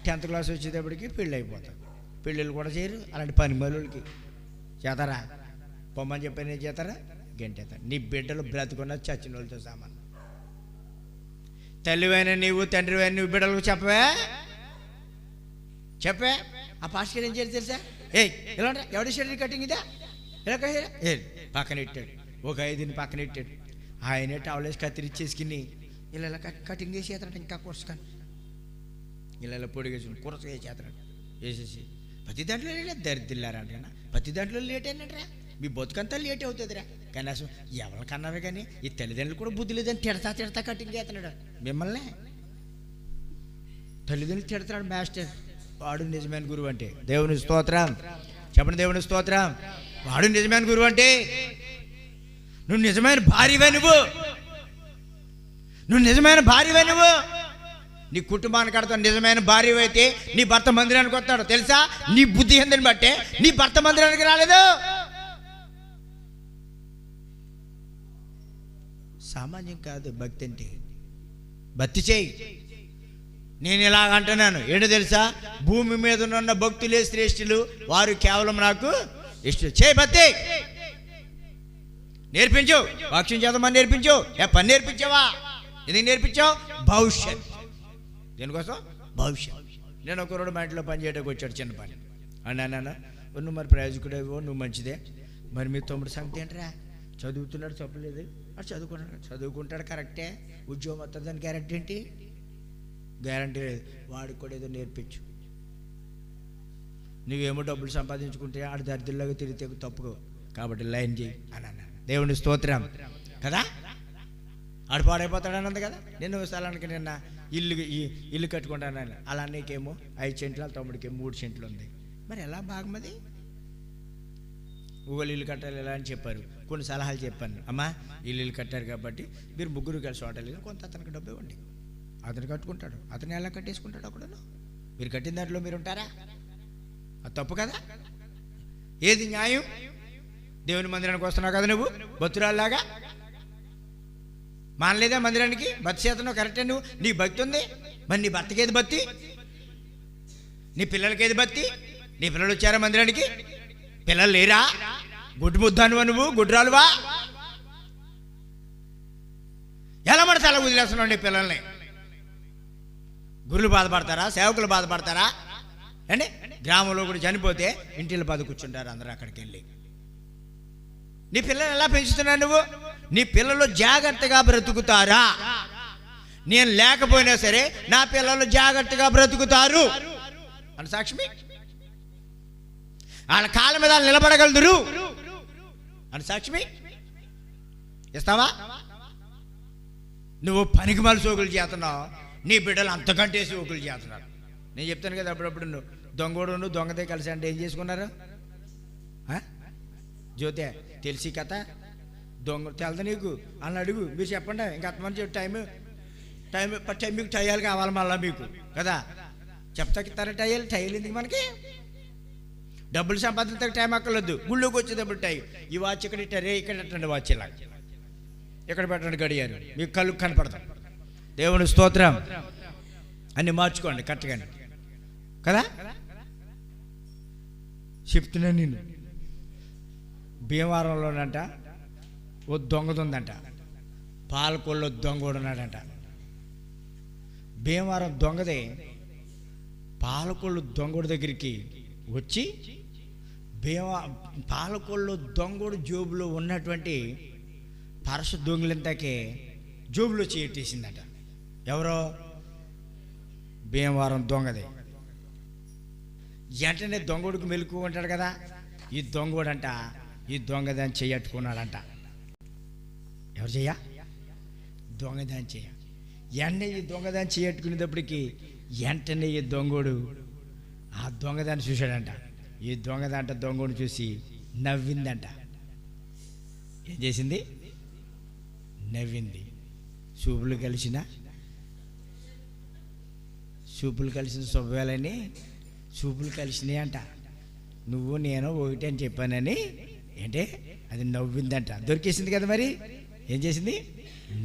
10th క్లాస్ వచ్చేటప్పటికి పెళ్ళి అయిపోతారు. పెళ్ళిళ్ళు కూడా చేయరు. అలాంటి పని మళ్ళీ చేతారా? పొమ్మని చెప్పని చేతారా? గంటేతారు. నీ బిడ్డలు బ్రతుకున్న చచ్చిన వాళ్ళతో సామాన్. తల్లివైన నీవు, తండ్రివైన నువ్వు బిడ్డలకు చెప్పే. ఆ పాస్టర్ ఏం చేయాలి తెలుసా? ఇలా ఎవడి షెడ్యూల్ కటింగ్ ఇదా? ఇలా పక్కన ఇట్టాడు. ఒక 5 పక్కన ఇట్టాడు. ఆయనే టవలేసి కత్తిరిచ్చేసుకుని ఇలా కటింగ్ చేసి చేస్తాడు. ఇంకా కొరసుకొని ఇలా పొడిగేసుకుని కురస చేస్తాడు. వేసేసి ప్రతి దాంట్లో దరిద్రులారా అంటేనా? ప్రతి దాంట్లో లేట్ అయినట్రా. మీ బతుకంతా లేట్ అవుతుందిరా. కానీ అసలు ఎవరికన్నారా కానీ ఈ తల్లిదండ్రులు కూడా బుద్ధి లేదని తిడతా కటింగ్ చేస్తున్నాడు. మిమ్మల్ని తల్లిదండ్రులు తిడతాడు మాస్టర్. వాడు నిజమైన గురువు అంటే. దేవుని స్తోత్రం చెప్పండి. దేవుని స్తోత్రం. వాడు నిజమైన గురువు అంటే నువ్వు నిజమైన భార్యవే. నువ్వు నిజమైన భార్యవే. నీ కుటుంబాన్ని కడతావు. నిజమైన భార్య అయితే నీ భర్త మందిరానికి వస్తాడు తెలుసా? నీ బుద్ధి ఎందని బట్టే నీ భర్త మందిరానికి రాలేదు. సామాన్యం కాదు భక్తి అంటే. భక్తి చేయి. నేను ఇలాగంటున్నాను ఏంటో తెలుసా? భూమి మీద ఉన్న భక్తులే శ్రేష్ఠులు, వారు కేవలం నాకు ఇష్టం. చేయి భక్తి. నేర్పించు. వాక్యం చదవమని నేర్పించు. పని నేర్పించావా? ఎందుకు నేర్పించావు? భవిష్యత్. దేనికోసం? భవిష్యత్. నేను ఒక 2 ఇంట్లో పని చేయడానికి వచ్చాడు. చిన్న పని అన్నా. నువ్వు మరి ప్రయోజకుడేవో, నువ్వు మంచిదే. మరి మీ తమ్ముడు సంగతి ఏంట్రా? చదువుతున్నాడు, చెప్పలేదు. అది చదువుకుంటాడు కరెక్టే. ఉద్యోగం వస్తుందని గ్యారంటీ ఏంటి? గ్యారంటీ లేదు. వాడికి కూడా ఏదో నేర్పించు. నువ్వేమో డబ్బులు సంపాదించుకుంటే ఆడు దరిద్రులాగా తిరిగితే తప్పుకో. కాబట్టి లైన్ చేయి అని అన్న. దేవుని స్తోత్రం కదా. ఆడు పాడైపోతాడు అన్నది కదా. నేను స్థలానికి నిన్న ఇల్లు కట్టుకుంటాను. అలా నీకేమో 5 సెంట్లు, తమ్ముడికి 3 సెంట్లు ఉంది. మరి ఎలా భాగమది? ఊగలు ఇల్లు కట్టాలి ఎలా అని చెప్పారు. కొన్ని సలహాలు చెప్పాను. అమ్మా ఇల్లు కట్టారు కాబట్టి మీరు ముగ్గురు కలిసి హోటల్ కొంత అతనికి డబ్బు ఇవ్వండి. అతను కట్టుకుంటాడు. అతను ఎలా కట్టేసుకుంటాడు? అక్కడను మీరు కట్టిన దాంట్లో మీరు ఉంటారా? అది తప్పు కదా. ఏది న్యాయం? దేవుని మందిరానికి వస్తున్నావు కదా నువ్వు భక్తురాల్లాగా. మానలేదా మందిరానికి? భక్తి చేతను కరెక్టే. నువ్వు నీ భక్తి ఉంది. మరి నీ భర్తకి ఏది భక్తి? నీ పిల్లలకి ఏది భక్తి? నీ పిల్లలు వచ్చారా మందిరానికి? పిల్లలు లేరా? గుడ్డు ముద్దానువా నువ్వు? గుడ్రాలువా? ఎలా పడితే అలా వదిలేస్తున్నావు నీ పిల్లల్ని? గురులు బాధపడతారా? సేవకులు బాధపడతారా? అండి గ్రామంలో కూడా చనిపోతే ఇంటిలో బాధ కూర్చుంటారు అందరూ. అక్కడికి వెళ్ళి నీ పిల్లలు ఎలా పెంచుతున్నావు నువ్వు? నీ పిల్లలు జాగ్రత్తగా బ్రతుకుతారా? నేను లేకపోయినా సరే నా పిల్లలు జాగ్రత్తగా బ్రతుకుతారు అని సాక్ష్యమే. వాళ్ళ కాళ్ళ మీద వాళ్ళు నిలబడగలరు అని సాక్ష్యమే. ఇస్తావా? నువ్వు పనికిమాల సోకులు చేస్తున్నావు, నీ బిడ్డలు అంతకంటే సోకులు చేస్తున్నారు. నేను చెప్తాను కదా అప్పుడప్పుడు, నువ్వు దొంగోడు దొంగదే కలిసి అంటే ఏం చేసుకున్నారు? జ్యోతి తెలిసి కథ దొంగ తెలదు నీకు అని అడుగు. మీరు చెప్పండి. ఇంకా అంతమంది టైం మీకు టైలు కావాలి మళ్ళీ మీకు కదా. చెప్తాకిస్తారా టైలు ఎందుకు మనకి? డబ్బులు సంపాదించడానికి టైం అక్కర్లేదు. గుళ్ళోకి వచ్చేటప్పుడు టైం. ఈ వాచ్ ఇక్కడ ఇట్టారే, ఇక్కడ పెట్టండి వాచ్, ఇలా ఇక్కడ పెట్టండి గడియారు, మీకు కళ్ళు కనపడతాం. దేవుని స్తోత్రం. అన్ని మార్చుకోండి కరెక్ట్గా కదా. చెప్తున్నా నేను, భీమవరంలోనంట ఓ దొంగదుందంట, పాలకొల్లో దొంగ కూడా ఉన్నాడంట. భీమవరం దొంగదే పాలకొల్లు దొంగోడి దగ్గరికి వచ్చి పాలకొల్లు దొంగోడు జోబులో ఉన్నటువంటి పరస దొంగలంతాకే జోబులో చేయటేసిందట. ఎవరో? భీమవరం దొంగదే. వెంటనే దొంగోడికి మెలుకు ఉంటాడు కదా, ఈ దొంగోడంట ఈ దొంగదాన్ని చెయ్యట్టుకున్నాడంట. ఎవరు చెయ్య? దొంగదాన్ని చెయ్య. వెంటనే ఈ దొంగదాన్ని చేయట్టుకునేటప్పటికి వెంటనే ఈ దొంగోడు ఆ దొంగదాన్ని చూశాడంట. ఈ దొంగోడు చూసి నవ్విందంట. ఏం చేసింది? నవ్వింది. చూపులు కలిసిన శుభ్వేలని చూపులు కలిసినాయి అంట. నువ్వు నేను ఒకటి అని చెప్పానని ఏంటే అది నవ్విందంట. దొరికేసింది కదా. మరి ఏం చేసింది?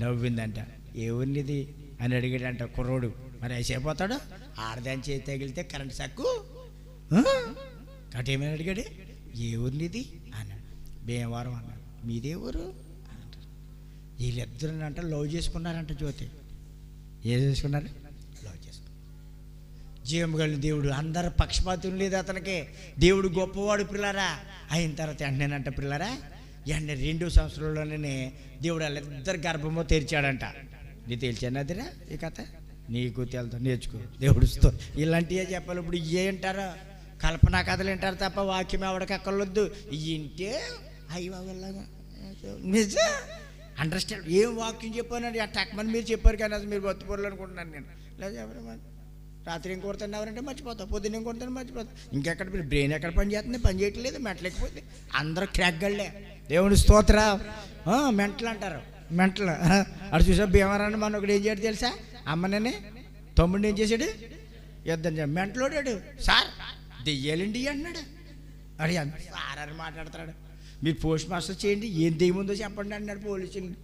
నవ్విందంట. ఏ ఊరినిది అని అడిగాడంట కుర్రోడు. మరి అయిపోతాడు, ఆడదాని చేతి తగిలితే కరెంట్ సక్కు కటేమని అడిగాడు. ఏ ఊరినిది అన్నాడు. భీమవరం అన్నాడు. మీదే ఊరు అంటారు. వీళ్ళిద్దరు అంట లవ్ చేసుకున్నారంట. జ్యోతి ఏం చేసుకున్నారు? లవ్ చేసుకున్నారు. జీవం కలిగిన దేవుడు, అందరు పక్షపాతం లేదు అతనికి. దేవుడు గొప్పవాడు పిల్లరా. అయిన తర్వాత వెంటనేనంట పిల్లరా, వెంటనే 2 సంవత్సరంలోనే దేవుడు వాళ్ళిద్దరు గర్భమో తెరిచాడంట. నీ తెలిచాను అదిరా ఈ కథ, నీకు తెలుతా, నేర్చుకో. దేవుడుతో ఇలాంటివే చెప్పాలి. ఇప్పుడు ఏంటారో కల్పనా కథలు వింటారు తప్ప వాక్యం ఎవడికి అక్కర్లొద్దు. ఇంటే అయ్యలాగా నిజం అండర్స్టాండ్. ఏం వాక్యం చెప్పానండి ఆ టక్మని మీరు చెప్పారు కానీ అది మీరు బతుపూరలు అనుకుంటున్నాను నేను. లేదా ఎవరు రాత్రి ఏం కొడుతున్నా ఎవరంటే మర్చిపోతావు, పొద్దున్న ఏం కొడుతున్నా మర్చిపోతావు. ఇంకెక్కడ మీరు బ్రెయిన్ ఎక్కడ పని చేస్తుంది? పని చేయట్లేదు, మెంటలేకపోతే అందరూ క్రాక్గళ్ళే. దేవుని స్తోత్ర. మెంటలు అంటారు, మెంటలు. అటు చూసా భీమవరాన్ని మన ఒకటి ఏం చేయడు తెలుసా? అమ్మనే తమ్ముడిని ఏం చేశాడు? యుద్ధం చేయ మెంటలోడాడు. సార్ దెయ్యాలండి అన్నాడు. అడిగాను సార్ అని మాట్లాడతాడు. మీరు పోస్ట్ మాస్టర్ చేయండి, ఏం దెయ్యం ఉందో చెప్పండి అన్నాడు పోలీసుని.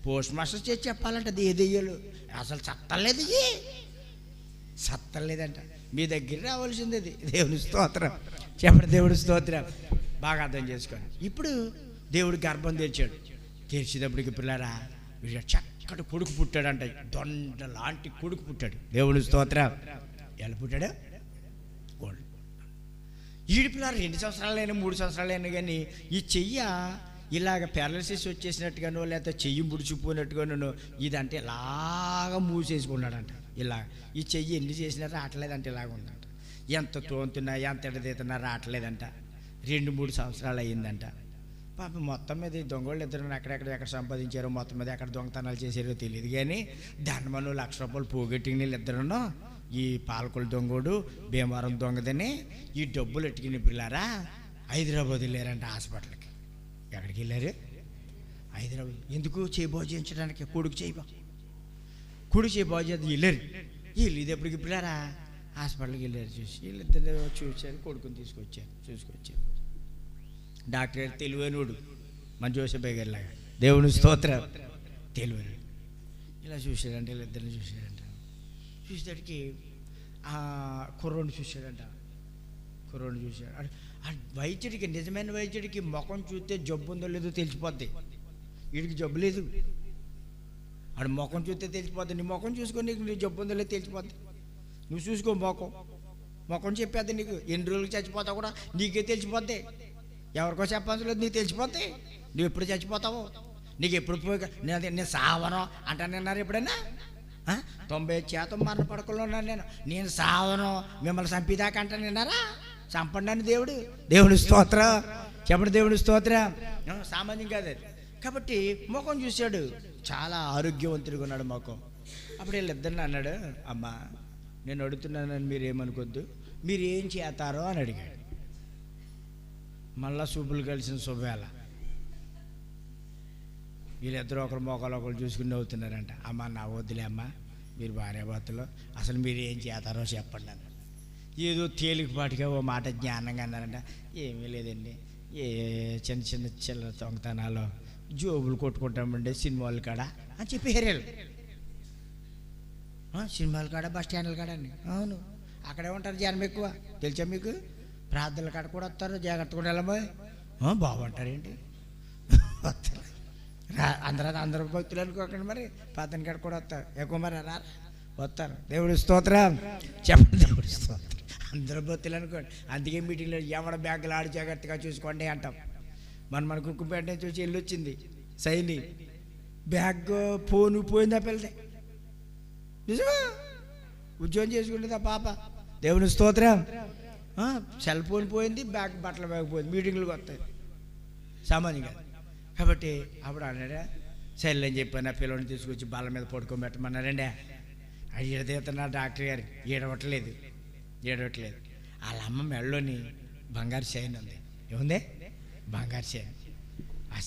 పోస్ట్ మాస్టర్ చేసి చెప్పాలంట ఏ దెయ్యాలు అసలు చట్టలేదు, సత్తలేదంట. మీ దగ్గర రావాల్సింది అది. దేవుని స్తోత్రం చెప్పండి. దేవుడి స్తోత్రం. బాగా అర్థం చేసుకోండి. ఇప్పుడు దేవుడు గర్భం తెరిచాడు. తెరిచేటప్పటికి పిల్లరా వీడు చక్కటి కొడుకు పుట్టాడంట. దొండ లాంటి కొడుకు పుట్టాడు. దేవుని స్తోత్రం. ఎలా పుట్టాడు? గోల్డ్. ఈడి పిల్లలు 2 సంవత్సరాలైనా 3 సంవత్సరాలైనా కానీ ఈ చెయ్య ఇలాగ పారాలిసిస్ వచ్చేసినట్టుగానో లేకపోతే చెయ్యి ముడిచిపోయినట్టుగానో ఇదంటే ఇలాగ మూసేసుకున్నాడంట. ఇలా ఈ చెయ్యి ఎన్ని చేసినా రావట్లేదంట. ఇలాగ ఉందంట. ఎంత తోముతున్నా ఎంత ఎడదీతున్నా రావట్లేదంట. 2-3 సంవత్సరాలు అయ్యిందంట. పాపం మొత్తం మీద ఈ దొంగోళ్ళు ఇద్దరు ఎక్కడ సంపాదించారో, మొత్తం మీద ఎక్కడ దొంగతనాలు చేశారో తెలియదు కానీ దానిమను 1,00,000 రూపాయలు పోగొట్టిన వీళ్ళు ఇద్దరునో, ఈ పాలకొల్లు దొంగోడు భీమవరం దొంగదని ఈ డబ్బులు ఎట్టుకుని పిల్లారా హైదరాబాద్ వెళ్ళారంట హాస్పిటల్కి. ఎక్కడికి వెళ్ళారు? హైదరాబాద్. ఎందుకు? చేయి బాగు చేయించడానికి. కొడుకు చేయి బాగు చేద్దాం వెళ్ళారు. వీళ్ళు ఇది ఎప్పటికి పిల్లారా హాస్పిటల్కి వెళ్ళారు. చూసి వీళ్ళిద్దరు చూశారు, కొడుకుని చూసుకొచ్చారు. డాక్టర్ తెలివైనోడు, మన జోసెఫ్ గారిలాగా. దేవుని స్తోత్రం. తెలివైనడు. ఇలా చూశాడంటే వీళ్ళిద్దరిని చూశాడంట. చూసేటికి కుర్రోడిని చూశాడంట. ఆ వైద్యుడికి, నిజమైన వైద్యుడికి ముఖం చూస్తే జబ్బు ఉందో లేదో తెలిసిపోద్ది. వీడికి జబ్బు లేదు. ఆడు ముఖం చూస్తే తెలిసిపోద్ది. నీ ముఖం చూసుకొని నీకు నీ జబ్బు ఉందో లేదో తెలిసిపోద్ది. నువ్వు చూసుకో ముఖం చెప్పేద్ది నీకు. ఎన్ని రోజులకి చచ్చిపోతావు కూడా నీకే తెలిసిపోద్ది. ఎవరికో చెప్పాల్సిన లేదు, నీకు తెలిసిపోద్ది. నువ్వు ఎప్పుడు చచ్చిపోతావు. నీకు ఎప్పుడు పోయి నేను సావను అంటానన్నారు ఎప్పుడైనా? 90% మరణ పడకల్లో ఉన్నాను నేను సావను మిమ్మల్ని చంపిదాకా అంటాను విన్నారా? చంపండి అని దేవుడి స్తోత్రం చెప్పండి, దేవుడి స్తోత్రం. సామాన్యం కాదు అది. కాబట్టి ముఖం చూశాడు, చాలా ఆరోగ్యవంతుడిగా ఉన్నాడు ముఖం. అప్పుడు వీళ్ళిద్దరిని అన్నాడు, అమ్మా నేను అడుగుతున్నానని మీరు ఏమనుకోద్దు, మీరు ఏం చేస్తారో అని అడిగాడు. మళ్ళా చూపులు కలిసిన శుభవేళ వీళ్ళిద్దరూ ఒకరు మొక్కలు ఒకరు చూసుకుని నవ్వుతున్నారంట. అమ్మ నా వద్దులే అమ్మ, మీరు భార్యాభర్తలు అసలు మీరు ఏం చేస్తారో చెప్పండి అన్న. ఏదో తేలికపాటిగా ఓ మాట జ్ఞానంగా అన్నారంట. ఏమీ లేదండి, ఏ చిన్న చిల్లర దొంగతనాలు జోబులు కొట్టుకుంటామండి సినిమాల కాడ అని చెప్పి హేరేలు. సినిమాల కాడ బస్ స్టాండ్ల కాడ అండి. అవును, అక్కడే ఉంటారు జనం ఎక్కువ, తెలుసా మీకు? ప్రార్థనల కాడ కూడా వస్తారు, జాగ్రత్తగా వెళ్ళబోయ్ బాగుంటారేంటి వస్తారు. అందరూ భక్తులు అనుకోకండి, మరి ప్రార్థన కాడ కూడా వస్తారు ఎక్కువ, మరి వస్తారు. దేవుడి స్తోత్రం చెప్పండి, దేవుడి స్తోత్రం. అందరూ భక్తులు అనుకోండి. అందుకే మీటింగ్లో ఎవడ బ్యాగులు ఆడి జాగ్రత్తగా చూసుకోండి అంటాం. మన కుక్కుపేట చూసి వెళ్ళి వచ్చింది సైని, బ్యాగ్ ఫోను పోయిందా పిల్లది, నిజమా? ఉద్యోగం చేసుకుంటుంది ఆ పాప. దేవుని స్తోత్రం. సెల్ ఫోన్ పోయింది, బట్టల బ్యాగ్ పోయింది, మీటింగ్లకు వస్తాయి, సామాన్యంగా. కాబట్టి అప్పుడు అన్నాడా, సరే అని చెప్పి నా పిల్లల్ని తీసుకొచ్చి బాల మీద పడుకోబెట్టమన్నారండి. అయ్యేదైతున్నా డాక్టర్ గారు ఏడవట్లేదు. వాళ్ళ అమ్మ మెడలోని బంగారు చైన్ ఉంది. ఏముంది? బంగారు చైన్. ఆ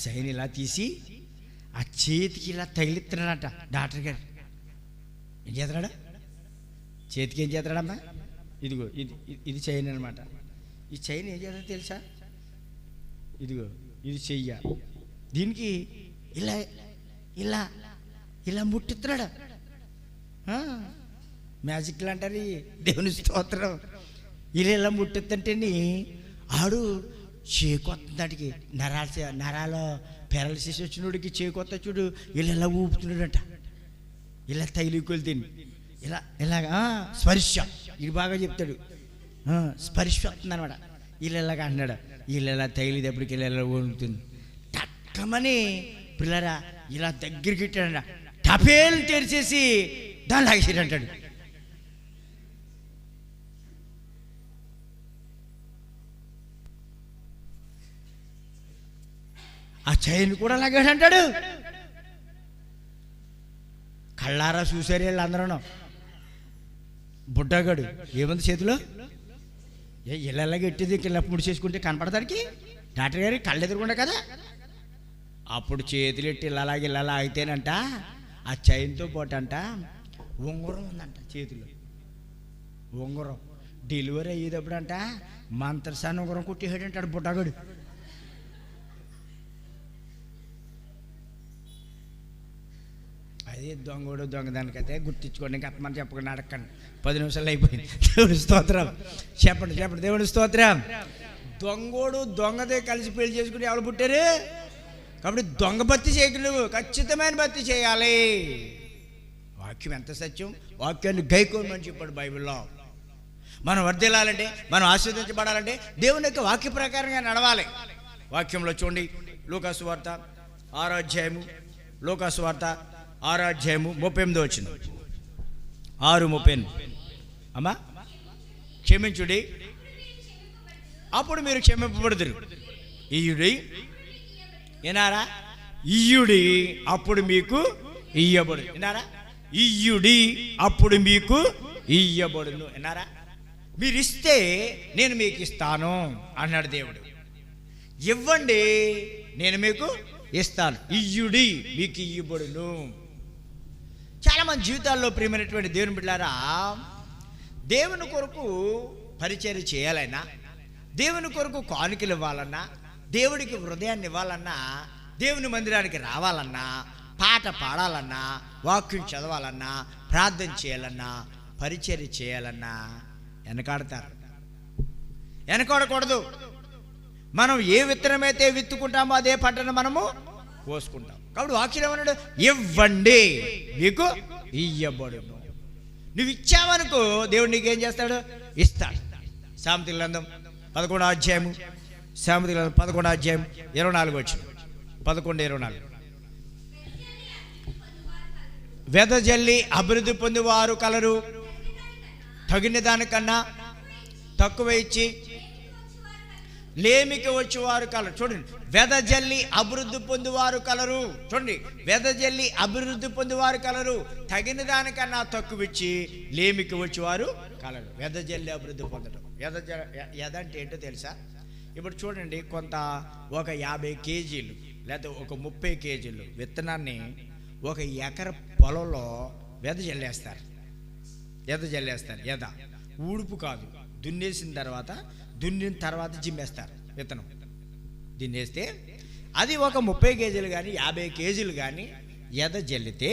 చైన్ ఇలా తీసి ఆ చేతికి ఇలా తగిలిస్తున్నాడట డాక్టర్ గారు. ఏం చేస్తున్నాడా? చేతికి ఏం చేస్తున్నాడమ్మా? ఇదిగో ఇది చైన్ అనమాట. ఈ చైన్ ఏం చేస్తాడో తెలుసా? ఇదిగో ఇది చెయ్య, దీనికి ఇలా ఇలా ఇలా ముట్టిస్తున్నాడు. మ్యాజిక్లు అంటారు. దేవుని స్తోత్రం. ఇలా ముట్టిస్తుంటేని ఆడు చేకొత్తడికి నరాలు పెరాలసిస్ వచ్చినోడికి చేకొత్త చూడు, ఇలా ఊపుతున్నాడంట. ఇలా తగిలికొలు తిని ఇలాగా స్పర్శ, ఇది బాగా చెప్తాడు. స్పర్శ వస్తుంది అనమాట. ఇలాగా అంటున్నాడు. ఇలా తగిలిదప్పటికి ఇలా ఊపుతుంది. టక్కమని పిల్లరా ఇలా దగ్గరికి ఇట్టాడంట. టపేలు తెరిచేసి దాన్ని లాగేసాడంటాడు. ఆ చైన్ కూడా లాగాడంటాడు. కళ్ళారా చూసారు వీళ్ళు అందరూ. బుడ్డగాడు ఏముంది చేతిలో? ఇళ్ళలాగా ఎట్టింది కింద పుడి చేసుకుంటే కనపడతానికి డాక్టర్ గారి కళ్ళు ఎదురుకుండా కదా. అప్పుడు చేతులు ఎట్టి ఇలా ఆగితేనంట ఆ చైన్తో పాటు అంట ఉంగరం ఉందంట చేతిలో. ఉంగరం డెలివరీ అయ్యేటప్పుడు అంట మంత్రసాన్ని ఉంగరం కుట్టేసాడంటాడు బుడ్డగాడు. అది దొంగదానికైతే గుర్తించుకోండి. ఇంకా మనం చెప్పకుండా అడగండి. 10 నిమిషాలు అయిపోయింది. దేవుడి స్తోత్రం చెప్పండి. దేవుడి స్తోత్రం. దొంగదే కలిసి పెళ్లి చేసుకుని ఎవరు పుట్టారు? కాబట్టి దొంగ భక్తి చేయకు, నువ్వు ఖచ్చితమైన భక్తి చేయాలి. వాక్యం ఎంత సత్యం. వాక్యాన్ని గైకోమని చెప్పాడు బైబిల్లో. మనం వర్ధిల్లాలంటే, మనం ఆశీర్వదించబడాలంటే దేవుని యొక్క వాక్య ప్రకారంగా నడవాలి. వాక్యంలో చూడండి, లూకాసు వార్త 6వ అధ్యాయము, లూకాసు వార్త 6వ అధ్యాయము 38వ వచనం. 6:38. అమ్మా క్షమించుడి, అప్పుడు మీరు క్షమింపబడుదురు. ఇయ్యుడి, వినారా? ఇయ్యుడి అప్పుడు మీకు ఇయ్యబడు. వినారా? ఇయ్యుడి అప్పుడు మీకు ఇయ్యబడును. వినారా? మీరు ఇస్తే నేను మీకు ఇస్తాను అన్నాడు దేవుడు. ఇవ్వండి, నేను మీకు ఇస్తాను. ఇయ్యుడి, మీకు ఇయ్యబడును. చాలామంది జీవితాల్లో ప్రియమైనటువంటి దేవుని బిడ్డలారా, దేవుని కొరకు పరిచర్య చేయాలన్నా, దేవుని కొరకు కానుకలు ఇవ్వాలన్నా, దేవుడికి హృదయాన్ని ఇవ్వాలన్నా, దేవుని మందిరానికి రావాలన్నా, పాట పాడాలన్నా, వాక్యం చదవాలన్నా, ప్రార్థన చేయాలన్నా, పరిచర్య చేయాలన్నా వెనకాడతారు. వెనకాడకూడదు. మనం ఏ విత్తనమైతే విత్తుకుంటామో అదే పంటను మనము కోసుకుంటాం. కాబట్టి వాక్యం ఏమన్నాడు? ఇవ్వండి, మీకు ఇయ్యబడును. నువ్వు ఇచ్చావనుకో దేవుడు నీకేం చేస్తాడు? ఇస్తాడు. సామెతల గ్రంథం 11వ అధ్యాయము, సామెతల గ్రంథం 11వ అధ్యాయం 24వ వచనం. 11:24. వెదజల్లి అభివృద్ధి పొందువారు కలరు, తగిన దానికన్నా తక్కువ ఇచ్చి లేమికి వచ్చేవారు కలరు. చూడండి, వెదజల్లి అభివృద్ధి పొందువారు కలరు. చూడండి, వెదజల్లి అభివృద్ధి పొందువారు కలరు, తగిన దానికన్నా తక్కువ ఇచ్చి లేమికి వచ్చేవారు కలరు. వెదజల్లి అభివృద్ధి పొందడం. ఎద అంటే ఏంటో తెలుసా? ఇప్పుడు చూడండి, కొంత ఒక 50 కేజీలు లేదా ఒక 30 కేజీలు విత్తనాన్ని ఒక ఎకర పొలంలో వెదజల్లేస్తారు. ఎద ఊడుపు కాదు, దున్నిన తర్వాత జిమ్మేస్తారు. విత్తనం దున్నేస్తే అది ఒక 30 కేజీలు కానీ 50 కేజీలు కానీ ఎద జల్లితే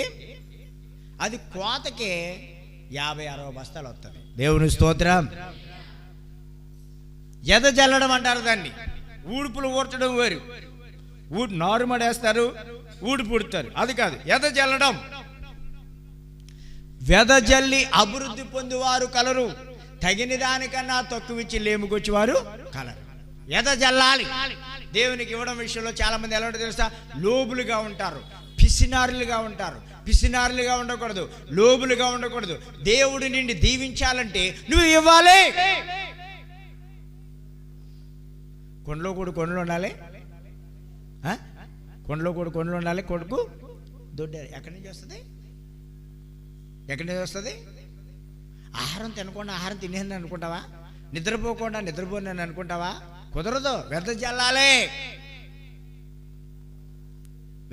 అది కోతకే 50-60 బస్తాలు వస్తుంది. దేవుని స్తోత్రం. ఎద జల్లడం అంటారు దాన్ని. ఊడుపులు ఊడ్చడం వేరు. నారుమడేస్తారు, ఊడుపు ఉడతారు, అది కాదు. ఎద జల్లడం. వెదజల్లి అభివృద్ధి పొందువారు కలరు, తగిన దానికన్నా తక్కువ ఇచ్చి లేముకొచ్చేవారు కలరు. ఎద జల్లాలి. దేవునికి ఇవ్వడం విషయంలో చాలా మంది ఎలా ఉంటారో తెలుసా? లోబులుగా ఉంటారు, పిసినారులుగా ఉంటారు. పిసినారులుగా ఉండకూడదు, లోబులుగా ఉండకూడదు. దేవుడి నిన్ను దీవించాలంటే నువ్వు ఇవ్వాలి. కొండలో కూడా కొండలు ఉండాలి, కొండలో కూడా కొండలు ఉండాలి. కొడుకు దొడ్డారు. ఎక్కడి నుంచి వస్తుంది? ఆహారం తినకుండా ఆహారం తినేది అనుకుంటావా? నిద్రపోకుండా నిద్రపోనని అనుకుంటావా? కుదరదు. వెదజల్లాలి.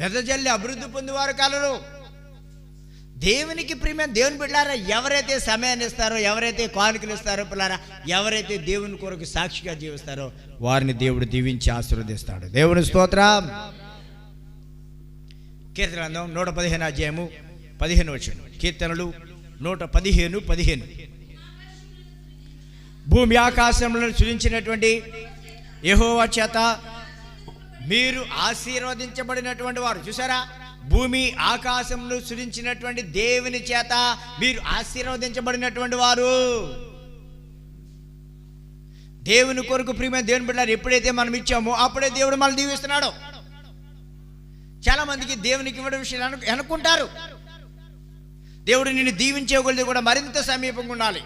వెదజల్లి అభివృద్ధి పొందేవారు కలరు. దేవునికి ప్రియమైన దేవుని బిడ్డలారా, ఎవరైతే సమయాన్ని ఇస్తారో, ఎవరైతే కానుకలు ఇస్తారో, పిల్లారా, ఎవరైతే దేవుని కొరకు సాక్షిగా జీవిస్తారో వారిని దేవుడు దీవించి ఆశీర్వదిస్తాడు. దేవుని స్తోత్రం. కీర్తన గ్రంథం 115 అధ్యాయము 15 వచనం. కీర్తనలు 115:15. భూమి ఆకాశంలో సృజించినటువంటి యెహోవా చేత మీరు ఆశీర్వదించబడినటువంటి వారు. చూసారా? భూమి ఆకాశంలో సృజించినటువంటి దేవుని చేత మీరు ఆశీర్వదించబడినటువంటి వారు. దేవుని కొరకు ప్రియమైన దేవుని బిడ్డలారా, ఎప్పుడైతే మనం ఇచ్చామో అప్పుడే దేవుడు మనల్ని దీవిస్తున్నాడు. చాలా మందికి దేవునికి ఇవ్వడం విషయాలు అనుకుంటారు. దేవుడు నిన్ను దీవించేకొలది కూడా మరింత సమీపంగా ఉండాలి.